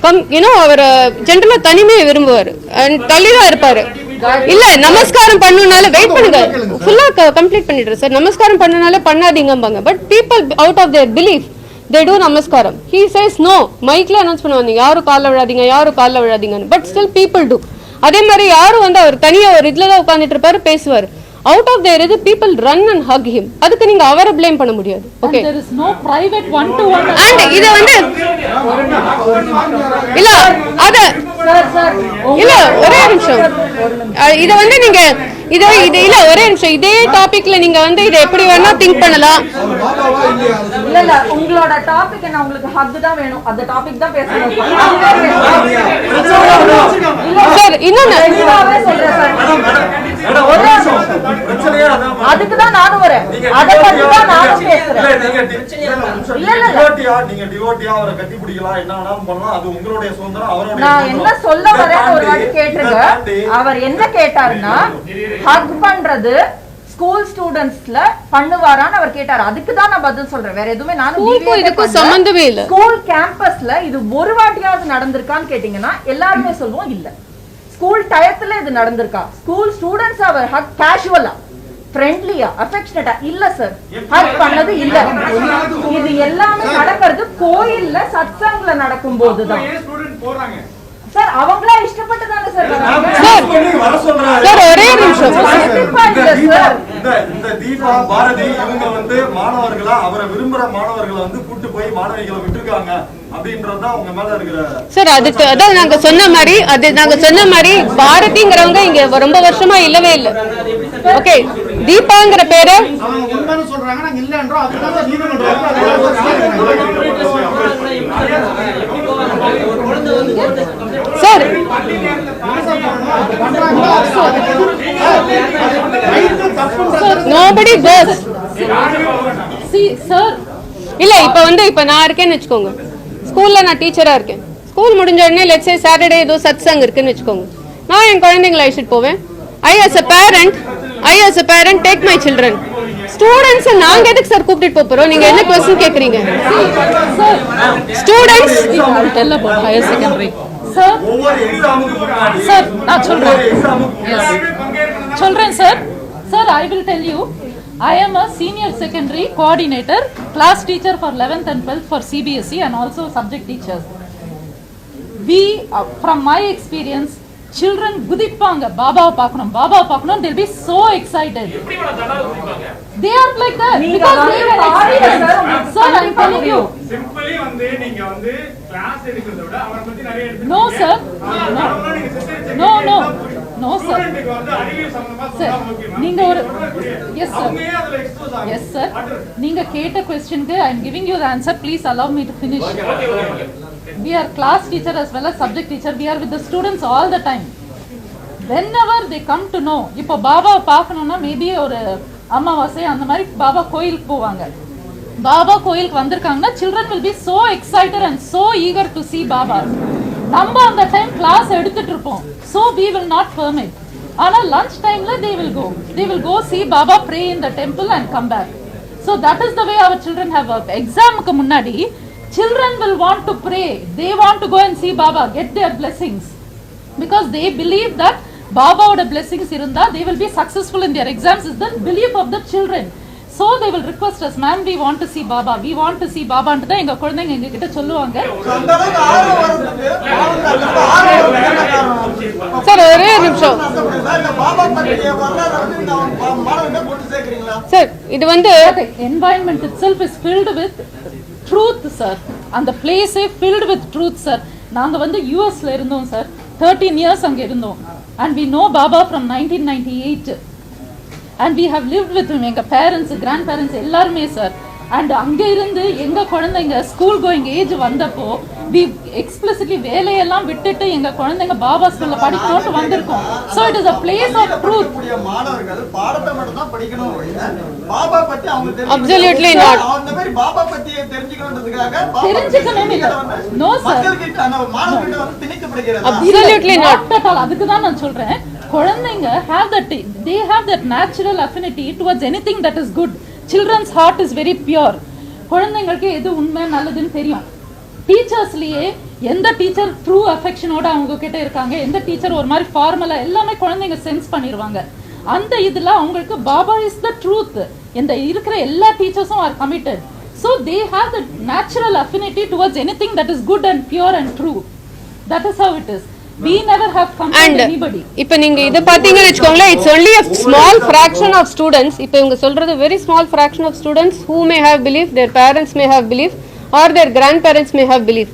come, you know, அவர் ஜென்ரலா தனிமையை விரும்புவார் and தள்ளிதான் இருப்பாரு. இல்ல நமஸ்காரம் பண்ணனால வெயிட் பண்ணுங்க, ஃபுல்லா கம்ப்ளீட் பண்ணிடுறேன் சார். நமஸ்காரம் பண்ணனால பண்ணாதீங்கம்பாங்க, but people out of their belief they do நமஸ்காரம். He says no, மைக்ல அனௌன்ஸ் பண்ணுவாங்க யாரும் கால்ல விழாதீங்க, யாரும் கால்ல விழாதீங்கன்னு, பட் ஸ்டில் people do. அதே மாதிரி யாரும் வந்து அவர் தனியா ஒரு இதுல தான் உட்கார்ந்துட்டு இருப்பாரு, பேசுவார். Out of there, people run and hug him. அதுக்கு நீங்க அவரை blame பண்ண முடியாது. Okay. There is no private one-to-one. And இத வந்து இல்ல அத இல்ல ஒரே நிமிஷம், இத வந்து நீங்க இது இல்ல ஒரே நிமிஷம், இதே டாபிக்ல நீங்க வந்து இத எப்படி வேணா திங்க் பண்ணலாம். இல்ல இல்ல உங்களோட டாபிக் என்ன, உங்களுக்கு ஹக் தான் வேணும், அந்த டாபிக் தான் பேசணும் சார். இன்னொன்னு அதுக்கு தான் நானும் வரேன், அத பத்தி தான் நானும் பேசுறேன். நீங்க டிவோட்டியா அவரை கட்டி பிடிக்கலாம், என்ன வேணாலும் பண்ணலாம், அது உங்களுடைய சுதந்திரம், அவரோட. நான் என்ன சொல்ல வரேன் ஒரு வாட்டி கேட்டுங்க. அவர் என்ன கேட்டாருன்னா ஹக் பண்றது ஸ்கூல் ஸ்டூடண்ட்ஸ்ல பண்ணுவாரான்னு அவர் கேட்டாரு. அதுக்கு தான் நான் பதில் சொல்றேன், வேற எதுவுமே இதுக்கு சம்பந்தமே இல்ல. ஸ்கூல் கேம்பஸ்ல இது ஒரு வாட்டியாவது நடந்திருக்கான்னு கேட்டீங்கன்னா எல்லாருமே சொல்லுவோம் இல்ல. ஸ்கூல் டயத்துல இது நடந்திருக்கா? ஸ்கூல் ஸ்டூடண்ட்ஸ் அவர் ஹக் கேஷுவலா, ஃப்ரெண்ட்லியா, அஃபெக்ஷனேட்டா இல்ல சார், ஹக் பண்ணது இல்ல. இது எல்லாமே நடக்கிறது கோயில்ல சத்சங்ல நடக்கும் போதுதான் சார். அவங்களா இஷ்டப்பட்டு தானே சார் வராங்க. சார் ஒரே நிமிஷம், இந்த தீபா பாரதி இவங்க வந்து மாணவர்களா, அவரை விரும்புற மாணவர்களை வந்து கூட்டு போய் மாணவிகளை விட்டுருக்காங்க அப்படின்றதுதான் உங்க மேல இருக்கிற சார். அதுக்கு அதான் நாங்க சொன்ன மாதிரி பாரதிங்கிறவங்க இங்க ரொம்ப வருஷமா இல்லவே இல்ல. ஓகே, தீபாங்கிற பேரு உண்மைன்னு சொல்றாங்க, நாங்க இல்லன்றோம். அதுதான் நீதிமன்றம் sir. nobody goes. See sir, இல்ல இப்ப நான் இருக்கேன்னு வெச்சுக்கோங்க, ஸ்கூல்ல நான் டீச்சரா இருக்கேன். ஸ்கூல் முடிஞ்ச உடனே லெட்ஸ் சே சாட்டர்டே ஏதோ சத்சங் இருக்குன்னு வெச்சுக்கோங்க, நான் என் குழந்தைகளை அழைச்சிட்டு போவேன். I as a parent take my children. Students நாங்க எதுக்கு சார் கூப்பிட்டு போறோம்? நீங்க என்ன क्वेश्चन கேக்குறீங்க? Students tell about higher secondary. Sir, ஒவ்வொரு எக்ஸாமுக்கு முன்னாடி sir நான் சொல்றேன். Yes. Children sir, I will tell you, I am a senior secondary coordinator, class teacher for 11th and 12th for CBSE and also subject teachers. We from my experience, children குதிப்பாங்க, பாபாவை பார்க்கணும், they'll be so excited. They are like that because they were sir, I'm telling you. Simply வந்து நீங்க வந்து கிளாஸ் எடுக்கிறத விட அவரை பத்தி நிறைய எடுத்து No sir, no sir. ஸ்டூடண்ட்க்கு வந்து அறிவியல் சம்பந்தமா சொன்னா ஓகேமா? நீங்க ஒரு yes sir, அவங்க ஏன் அதுல எக்ஸ்போஸ் ஆகும்? yes sir. நீங்க கேட்ட क्वेश्चनக்கு I am giving you the answer, please allow me to finish. Okay. We are class teacher as well as subject teacher. We are with the students all the time. Whenever they come to know, இப்போ பாபா பார்க்கணும்னா மேபி ஒரு அமாவாசை அந்த மாதிரி பாபா கோயிலுக்கு போவாங்க. பாபா கோயிலுக்கு வந்திருக்காங்கன்னா children will be so excited and so eager to see Baba. நம்ம அந்த டைம் கிளாஸ் எடுத்துட்டு இருப்போம், so we will not permit. ஆனா lunch timeல they will go see Baba, pray in the temple and come back. So that is the way our children have worked. Examக்கு முன்னாடி children will want to pray, they want to go and see Baba, get their blessings, because they believe that Baba oda blessings irundha they will be successful in their exams, is the belief of the children. So they will request us, ma'am, we want to see Baba, we want to see Baba ண்டு தான் எங்க குழந்தைங்க எங்க கிட்ட சொல்லுவாங்க. சார் ஒரே நிமிஷம் சார், இது வந்து The environment itself is filled with truth sir, and the place is filled with truth sir. நாங்க வந்து US ல இருந்தோம் sir, 13 years அங்க இருந்தோம், and we know Baba from 1998 and we have lived with him. எங்க parents, grandparents எல்லாருமே sir, and அங்க இருந்து எங்க குழந்தைங்க ஸ்கூல் கோயிங் ஏஜ் வந்தப்போ we explicitly வேலையெல்லாம் விட்டுட்டு எங்க குழந்தைங்க பாபா ஸ்கூல்ல படிக்கணும்னு வந்திருக்கோம். So it is a place of truth. மாணவர்கள் பாடத்தை மட்டும் தான் படிக்கணும். பாபா பத்தி அவங்க Absolutely not. அந்த மாதிரி பாபா பத்தி தெரிஞ்சுக்கணும்ன்றதுக்காக தெரிஞ்சுக்கணும் இல்ல. No sir. மக்கள்கிட்ட அந்த மாணவர்கிட்ட வந்து திணிக்கப்படுகிறது. Absolutely not. அதுக்கு தான் நான் சொல்றேன். குழந்தைங்க they have that natural affinity towards anything that is good. Children's heart is very pure. குழந்தைங்களுக்கு எது உண்மை நல்லதுன்னு தெரியும். டீச்சர்ஸ்லயே எந்த டீச்சர் ட்ரூ அஃபெக்ஷனோட அவங்க கிட்ட இருக்காங்க, எந்த டீச்சர் ஒரு மாதிரி ஃபார்மலா எல்லாமே குழந்தைங்க சென்ஸ் பண்ணிடுவாங்க. அந்த இதுல அவங்களுக்கு பாபா இஸ் த ட்ரூத். இந்த இருக்கிற எல்லா டீச்சர்ஸும் R committed. So they have the natural affinity towards anything that is good and pure and true. That is how it is. We never have compared anybody. இப்போ நீங்க இத பாத்தீங்கன்னு வெச்சுக்கோங்களே, it's only a small fraction of students. இப்போ இவங்க சொல்றது very small fraction of students who may have belief, their parents may have belief, or their grandparents may have belief.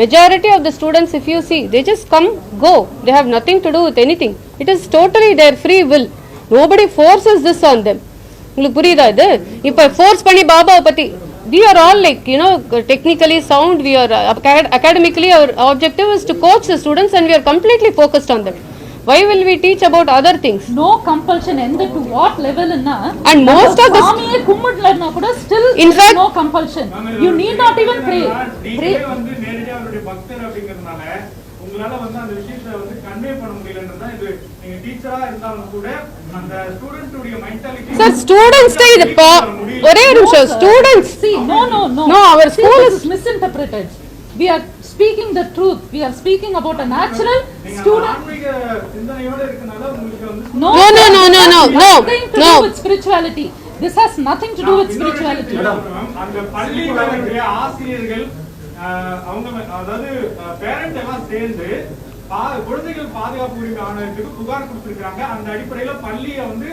Majority of the students, if you see, they just come, go. They have nothing to do with anything. It is totally their free will. Nobody forces this on them. உங்களுக்கு புரியுதா இது? இப்போ ஃபோர்ஸ் பண்ணி பாபாவை பத்தி we are all like, you know, technically sound, we are academically our objective is to coach the students and we are completely focused on them. Why will we teach about other things? No compulsion and to what level na, and most of the saamiye kummudlarna kuda still in fact no compulsion. You need not even pray. வந்து நேரடியா அவருடைய பக்தர் அப்படிங்கறதுனால உங்களால வந்து அந்த விஷயத்தை வந்து கன்வே பண்ண முடியலன்றதா இது. நீங்க டீச்சரா இருந்தாலும் கூட அந்த ஸ்டூடண்ட்ஸ் உடைய mentality sir, students stay the ஒரே நிமிஷம் students see no our school is misinterpreted. We are speaking the truth. We are speaking about a natural student. ஆன்மீக சிந்தனையோட இருக்கனால உங்களுக்கு வந்து no with spirituality. This has nothing to do with spirituality. அந்த பள்ளிகளுடைய ஆசிரியர்கள் அவங்க அதாவது பேரண்ட் எல்லாம் சேர்ந்து குழந்தைகள் பாதுகாப்பு உரிமை ஆணையத்துக்கு புகார் கொடுத்திருக்காங்க. அந்த அடிப்படையில பள்ளியை வந்து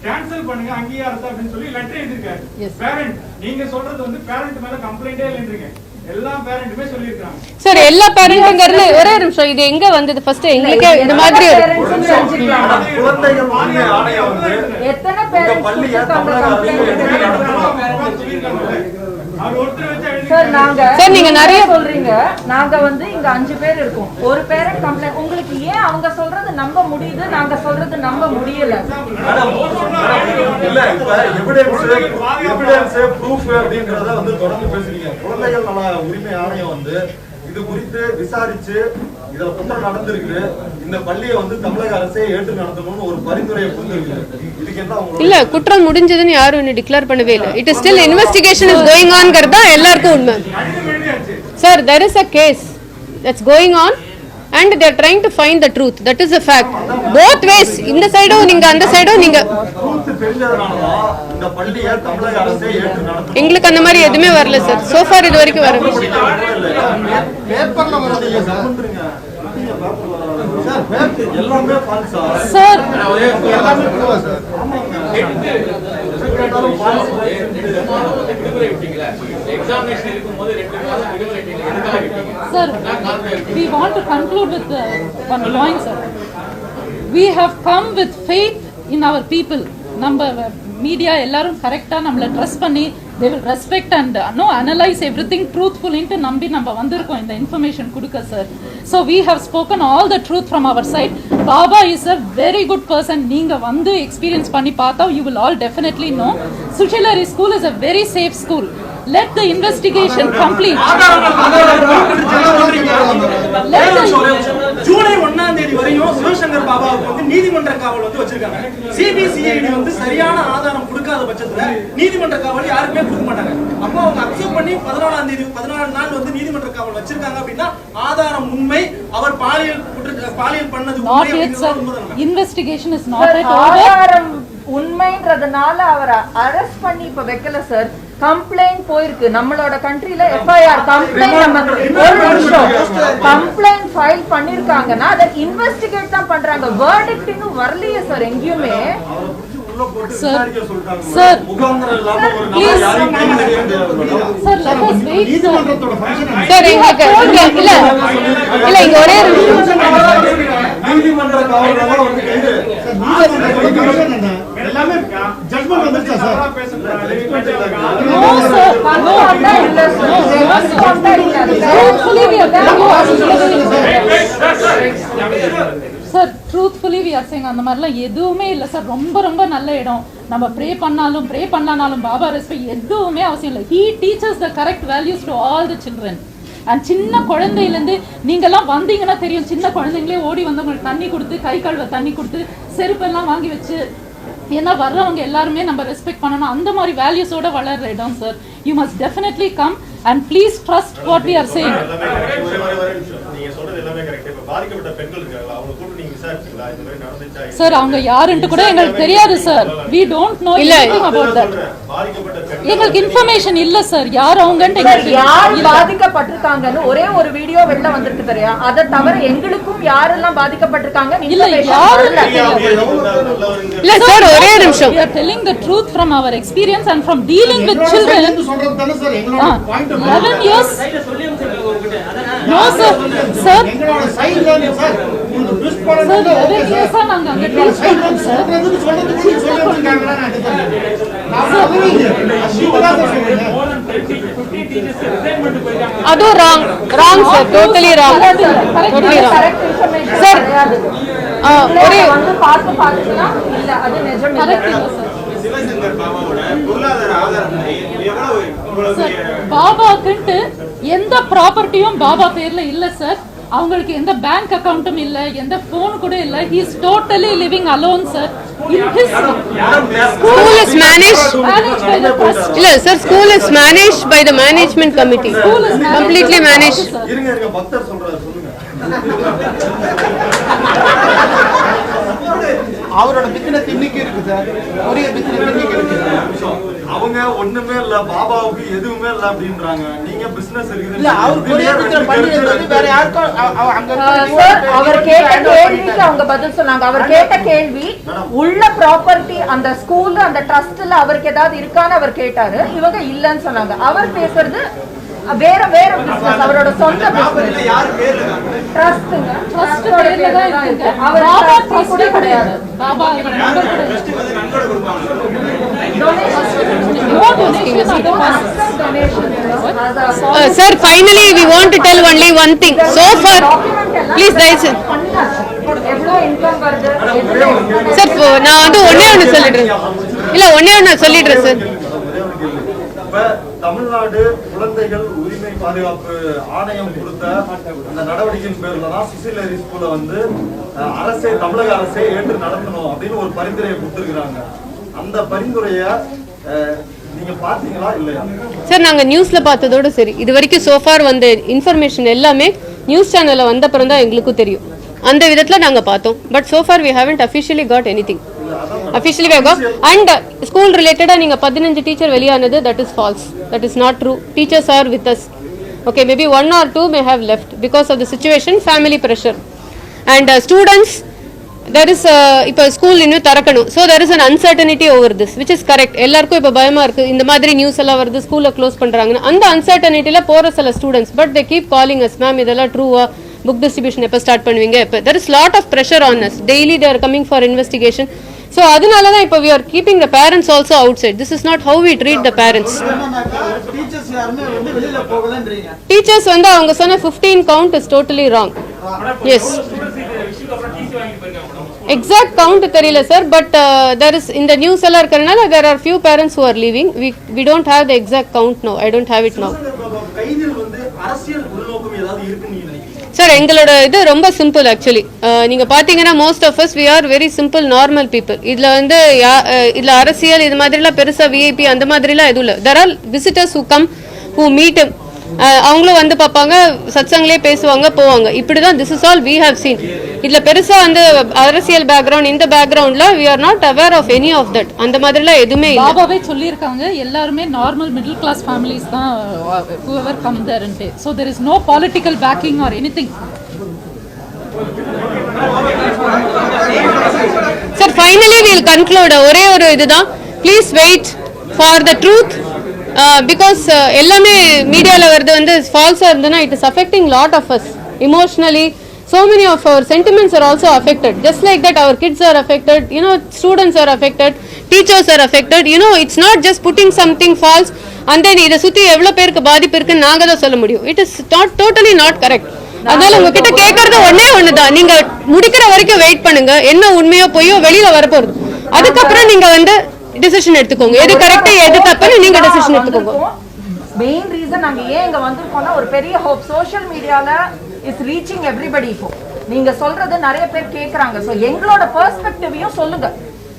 கேன்சல் பண்ணுங்க அங்கீகாரத்தை அப்படின்னு சொல்லி லெட்டர் எழுதிருக்காரு. பேரண்ட் நீங்க சொல்றது வந்து பேரண்ட் மேல கம்ப்ளைண்டே இல்லைன்றீங்க. எல்லா பேரண்ட்டுமே சொல்லிருக்காங்க. சார் எல்லா பேரண்ட்ங்கறது ஒரே நிமிஷம் இது எங்க வந்தது ஃபர்ஸ்ட் எங்களுக்கு இந்த மாதிரி குழந்தைகள் உரிமை ஆணையம் வந்து எத்தனை பேரண்ட்ஸ் பள்ளியை தமிழக சார் நாங்க சார் நீங்க நிறைய சொல்றீங்க. நாங்க வந்து இங்க 5 பேர் இருக்கோம். ஒரு பேரண்ட் கம்ப்ளைண்ட் உங்களுக்கு ஏன் அவங்க சொல்றது நம்ப முடியுது, நாங்க சொல்றது நம்ப முடியல? இல்ல இப்ப எவிடன்ஸ் ப்ரூஃப் அப்படிங்கறத வந்து தொடர்ந்து பேசுறீங்க. குழந்தைகள் நல உரிமை ஆணையம் வந்து இது குறித்து விசாரிச்சு இதுல குற்றம் நடந்திருக்கு, இந்த பள்ளியை வந்து தமிழக அரசே ஏற்று நடத்தணும்னு ஒரு பரிந்துரையை கொடுத்திருக்கு. இதுக்கு என்ன உங்களுக்கு இல்ல குற்றம் முடிஞ்சதுன்னு யாரும் இன்னும் டிக்ளேர் பண்ணவே இல்ல. It is still investigation is going ஆன்ங்கறதா எல்லாருக்கும் உண்மை. Sir there is a case that's going on and they are trying to find the truth. That is a fact. Both ways, இந்த சைடும் நீங்க அந்த சைடும் நீங்க இந்த பள்ளியை தமிழக அரசே ஏற்று நடத்தணும். எங்களுக்கு அந்த மாதிரி எதுவுமே வரல சார். so far இது வரைக்கும் வரல. பேப்பர்ல வரதுங்க சார். எல்லாமே ஃபால்ஸா சார் எல்லாமே ட்ரூவா சார்? எக்ஸாமினேஷன் இருக்கும்போது 2 மாசம் விடுமுறை விட்டீங்க. sir we want to conclude with one point sir. We have come with faith in our people. நம்ம மீடியா எல்லாரும் கரெக்டா நம்மள ட்ரஸ்ட் பண்ணி they will respect and analyze everything truthfully ன்னு நம்பி நம்ம வந்திருக்கோம் இந்த இன்ஃபர்மேஷன் கொடுக்க sir. So we have spoken all the truth from our side. Baba is a very good person. நீங்க வந்து எக்ஸ்பீரியன்ஸ் பண்ணி பார்த்தா you will all definitely know. Sushilari school is a very safe school. Let the investigation complete. July 1ஆம் தேதி வரையும் சிவசங்கர் பாபாவுக்கு வந்து நீதிமன்ற காவல் வந்து வச்சிருக்காங்க. சிபிசிஐடி வந்து சரியான ஆதாரம் கொடுக்காத பட்சத்துல நீதிமன்ற காவல் யாருமே கொடுக்க மாட்டாங்க. அப்போ அவங்க அக்செப்ட் பண்ணி 14 நாள் வந்து நீதிமன்ற காவல் வச்சிருக்காங்க அப்படின்னா ஆதாரம் உண்மை, அவர் பாலியல் பண்ணது Not yet sir. Investigation is not yet over. ஆதாரம் உண்மைன்றதுனால அவரை அரெஸ்ட் பண்ணி இப்ப வைக்கல சார். கம்ப்ளைண்ட் போயிருக்கு நம்மளோட கண்ட்ரில எஃப்ஐஆர் கம்ப்ளைண்ட் ஃபைல் பண்ணிருக்காங்கன்னா அதை இன்வெஸ்டிகேட் தான் பண்றாங்க. வெர்டிக்ட் இன்னும் வரலையே சார் எங்கேயுமே. Sir, please sir, let us wait sir. Sir எங்களுக்கு இல்ல இங்க ஒரே நீதிமன்ற காவலெல்லாம் வந்து கைது எல்லாமே ஜட்ஜ்மென்ட் வந்துருச்சா சார்? No sir, no, இல்ல sir. Hopefully we have are saying அந்த மாதிரிலாம் எதுவுமே இல்லை சார். ரொம்ப ரொம்ப நல்ல இடம். நம்ம ப்ரே பண்ணாலும் பாபா ரெஸ்பெக்ட் எதுவுமே அவசியம் இல்லை. He teachers the correct values to all the children. And சின்ன குழந்தையிலேருந்து நீங்கள்லாம் வந்தீங்கன்னா தெரியும், சின்ன குழந்தைங்களே ஓடி வந்து உங்களுக்கு தண்ணி கொடுத்து, கை கழுவ தண்ணி கொடுத்து, செருப்பெல்லாம் வாங்கி வச்சு, ஏன்னா வர்றவங்க எல்லாருமே நம்ம ரெஸ்பெக்ட் பண்ணணும். அந்த மாதிரி வேல்யூஸோட வளர்ற இடம் sir. You must definitely come and please trust what we are saying. Sir அவங்க யாருன்னு கூட எங்களுக்கு தெரியாது sir. we don't know anything about that. எங்களுக்கு இன்ஃபர்மேஷன் இல்ல சார் யார் அவங்கன்னு. யார் பாதிக்கப்பட்டிருக்காங்கன்னு ஒரே ஒரு வீடியோ வெளில வந்திருக்கு தெரியா? அதை தவிர எங்களுக்கும் யாரெல்லாம் பாதிக்கப்பட்டிருக்காங்க இல்ல யாரு இல்ல சார் ஒரே நிமிஷம். we are telling the truth from our experience and from dealing with children. 11 years no sir sir எங்களோட சைடுல சார் இந்த ட்விஸ்ட் பண்ணது 11 years நாங்க அங்க டீச் பண்றோம் சார். சொல்றதுக்கு சொல்லிருக்காங்களா நான் கேக்குறேன். அது wrong sir, totally wrong sir. ஒரே வந்து பாத்துக்கலாம் இல்ல அது நிஜம் இல்ல. சிவசங்கர் பாபாவோட பொருளாதார ஆதாரங்களை பாபாக்குன்ட்டு எந்த ப்ராப்பர்ட்டியும் பாபா பேர்ல இல்ல சார். அவங்களுக்கு எந்த பேங்க் அக்கவுண்டும் இல்ல, எந்த போன் கூட இல்ல. he is totally living alone sir. in his school is managed by the trust. இல்ல sir, school is managed by the management committee. School is completely managed. இருங்க பக்தர் சொல்றாரு, சொல்லுங்க. அவரோட பிசினஸ் இன்னைக்கு இருக்கு சார். ஒரே பிசினஸ் இன்னைக்கு இருக்கு. அவங்க ஒண்ணுமே இல்ல, பாபாவுக்கு எதுவுமே இல்ல அப்படின்றாங்க. நீங்க பிசினஸ் இருக்குது இல்ல, அவர் ஒரே பிசினஸ் பண்ணிட்டு வேற யாருக்கும் அங்க அவர் கேட்ட கேள்விக்கு அவங்க பதில் சொன்னாங்க. அவர் கேட்ட கேள்வி உள்ள ப்ராப்பர்ட்டி அந்த ஸ்கூல் அந்த ட்ரஸ்ட்ல அவருக்கு ஏதாவது இருக்கான்னு அவர் கேட்டாரு. இவங்க இல்லன்னு சொன்னாங்க. அவர் பேசுறது வேற பிசினஸ், அவரோட சொந்த பிசினஸ். யார் பேர்ல ட்ரஸ்ட்ங்க, ட்ரஸ்ட் பேர்ல தான் இருக்கு. அவர் பாபா ட்ரஸ்ட் கூட கிடையாது. பாபா ட்ரஸ்ட் வந்து நன்கொடை கொடுப்பாங்க. no donation Sir, finally we want to tell only one thing. So far, please guys. எவ்வளவு இன்கம் வருது Sir, நான் வந்து ஒண்ணே சொல்லிடுறேன். இல்ல ஒண்ணே சொல்லிடுறேன் சார். இப்ப தமிழ்நாடு குழந்தைகள் உரிமை பாதுகாப்பு ஆணையம் கொடுத்த அந்த நடவடிக்கையின் பேர்ல தான் சுசிலரி ஸ்கூல வந்து அரசே, தமிழக அரசே ஏற்று நடத்தணும் அப்படின்னு ஒரு பரிந்துரையை கொடுத்திருக்கிறாங்க. அந்த பரிந்துரைய நீங்க பாத்தீங்களா இல்லையா? சார் நாங்க நியூஸ்ல பார்த்ததோட சரி, இது வரைக்கும் சோஃபார் வந்த இன்ஃபர்மேஷன் எல்லாமே நியூஸ் சேனல்ல வந்த அப்புறம் தான் எங்களுக்கும் தெரியும். அந்த விதத்துல நாங்க பார்த்தோம். But so far we haven't officially got anything. Officially we have got and school related நீங்க 15 டீச்சர் வெளியானது, that is false. That is not true. Teachers are with us. Okay, maybe 1 or 2 may have left because of the situation, family pressure. And students, there is இப்போ ஸ்கூல் இன்னும் திறக்கணும். So there is an uncertainty over this, which is correct. எல்லாருக்கும் இப்போ பயமா இருக்கு, இந்த மாதிரி நியூஸ் எல்லாம் வருது, ஸ்கூலை க்ளோஸ் பண்றாங்கன்னு. அந்த அன்சர்டனிட்டில போற சில students, but they keep calling us, ma'am இதெல்லாம் ட்ரூவா, புக் டிஸ்ட்ரிபியூஷன் எப்போ ஸ்டார்ட் பண்ணுவீங்க, எப்போ. there is lot of pressure on us. Daily they are coming for investigation. So அதனால தான் இப்போ we are keeping the parents also outside. This is not how we treat the parents. Teachers யாருமே வந்து வெளியில போகலன்றீங்க. டீச்சர்ஸ் வந்து அவங்க சொன்ன 15 count is totally wrong. Yes. Exact count தெரியல sir, but there is in the news எல்லாம் இருக்கறனால there are few parents who are leaving. We don't have the exact count now. I don't have it now. கைதில் வந்து அரசியல் உள்நோக்கம் ஏதாவது இருக்குன்னு நீங்க நினைக்கிறீங்க? சார் எங்களோட இது ரொம்ப சிம்பிள் ஆக்சுவலி. நீங்க பாத்தீங்கன்னா most of us we are very simple normal people. இதுல வந்து இதுல அரசியல் இது மாதிரிலாம் பெருசா VIP அந்த மாதிரிலாம் எதுவும் இல்லை. there are visitors who come, who meet him. அவங்களும் வந்து பார்ப்பாங்க, சத்சங்லே பேசுவாங்க, போவாங்க. இப்படிதான் this is all we have seen. இதுல பெருசா அந்த அரசியல் பேக்ரவுண்ட், இந்த பேக்ரவுண்ட்ல we are not aware of any of that. அந்த மாதிரிலாம் எதுவுமே இல்லை. பாபாவே சொல்லியிருக்காங்க எல்லாருமே நார்மல் மிடில் கிளாஸ் ஃபேமிலிஸ் தான் whoever come there and pay. So there is no political backing or anything. Sir, finally we will conclude. ஒரே ஒரு இதுதான், please wait for the truth. Because எல்லாமே மீடியால வருது வந்து ஃபால்ஸா இருந்ததுன்னா it is affecting lot of us emotionally. So many of our sentiments are also affected. Just like that our kids are affected, you know, students are affected, teachers are affected. You know, it's not just putting something false and then இத சுத்தி எவ்வளவு பேருக்கு பாதிப்பு இருக்குன்னு நாங்க தான் சொல்ல முடியும். It is not totally not correct. அதனால உங்ககிட்ட கேக்குறது ஒண்ணுதான், நீங்க முடிக்கிற வரைக்கும் வெயிட் பண்ணுங்க. என்ன உண்மையோ பொய்யோ வெளியில வரப்போகுது, அதுக்கப்புறம் நீங்க வந்து டிசிஷன் எடுத்துக்கோங்க. எது கரெக்ட் எது தப்புன்னு நீங்க டிசிஷன் எடுத்துக்கோங்க. மெயின் ரீசன் நாங்க ஏன் இங்க வந்திருக்கோம்னா ஒரு பெரிய ஹோப். சோஷியல் மீடியால இஸ் ரீச்சிங் எவ்ரிபடி. இப்போ நீங்க சொல்றது நிறைய பேர் கேக்குறாங்க. சோ எங்களோட பெர்ஸ்பெக்டிவையும் சொல்லுங்க.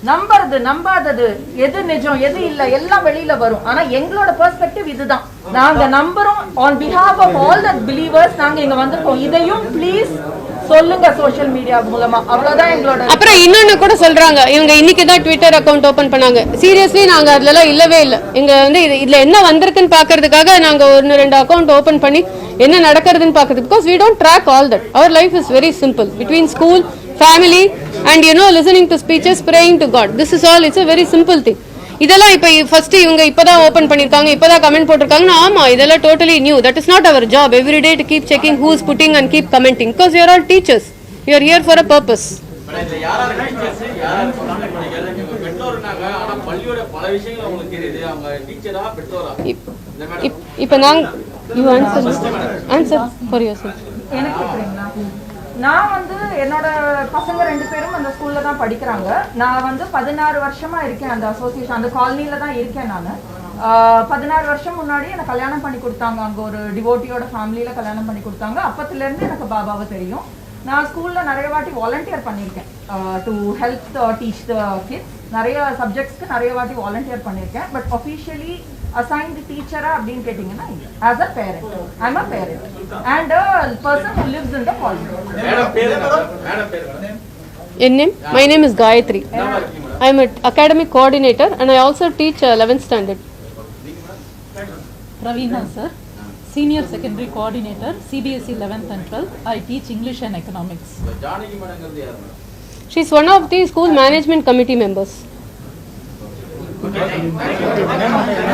நம்புறது நம்பாதது எது நிஜம் எது இல்ல எல்லாம் வெளியில வரும். ஆனா எங்களோட பெர்ஸ்பெக்டிவ் இதுதான். நாங்க நம்புறோம். On behalf of all the believers நாங்க இங்க வந்திருக்கோம். இதையும் ப்ளீஸ் சொல்லுங்க சோஷியல் மீடியா மூலமா. அவ்வளவுதான் எங்களோட. அப்புறம் இன்னொன்னு கூட சொல்றாங்க, இவங்க இன்னைக்கு தான் ட்விட்டர் அக்கவுண்ட் ஓபன் பண்ணாங்க. சீரியஸ்லி நாங்க அதுல இல்லவே இல்ல. இங்க வந்து இதுல என்ன வந்திருக்குன்னு பாக்குறதுக்காக நாங்க 1-2 அக்கவுண்ட் ஓபன் பண்ணி என்ன நடக்கிறதுன்னு பாக்குறது. Because we don't track all that. Our life is very simple between school, family and listening to speeches, praying to God. This is all. It's a very simple thing. இதெல்லாம் இப்ப ஃபர்ஸ்ட் இவங்க இப்பதான் ஓபன் பண்ணிருக்காங்க, இப்பதான் கமெண்ட் போட்டிருக்காங்க. ஆமா, இதெல்லாம் totally new. That is not our job every day to keep checking who is putting and keep commenting, because you are all teachers. You are here for a purpose. யாராரு டீச்சர்ஸ் யாராரு கான்டாக்ட் பண்ணிக்கல, நீங்க பெற்றோர்னாங்க. ஆனா பள்ளியோட பல விஷயங்கள் உங்களுக்கு தெரியுது. அவங்க டீச்சரா பெற்றோரா? இப்ப நாங்க you answer for yourself. எனக்கு கேக்குறீங்களா? நான் வந்து என்னோட பசங்க 2 பேரும் அந்த ஸ்கூல்ல தான் படிக்கிறாங்க. நான் வந்து 16 வருஷமா இருக்கேன் அந்த அசோசியேஷன், அந்த காலனில தான் இருக்கேன் நான். 16 வருஷம் முன்னாடி எனக்கு கல்யாணம் பண்ணி கொடுத்தாங்க. அங்க ஒரு டிவோட்டியோட ஃபேமிலியில கல்யாணம் பண்ணி கொடுத்தாங்க. அப்பத்துல இருந்து எனக்கு பாபாவை தெரியும். நான் ஸ்கூல்ல நிறைய வாட்டி வாலண்டியர் பண்ணியிருக்கேன் to help teach the kids. நிறைய சப்ஜெக்ட்ஸ்க்கு நிறைய வாட்டி வாலண்டியர் பண்ணியிருக்கேன். பட் ஒஃபிஷியலி assigned teacher அப்படின்னு கேட்டீங்கன்னா as a parent. I'm a parent and a person who lives in the colony. Madam பேரு Your name? My name is Gayatri. I am an academic coordinator and I also teach 11th standard. Ravina sir, senior secondary coordinator, CBSE 11th and 12th. I teach English and economics. Janaki மேடம்ங்கிறது யார் madam? She is one of the school management committee members.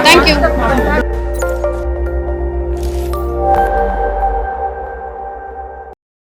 Thank you.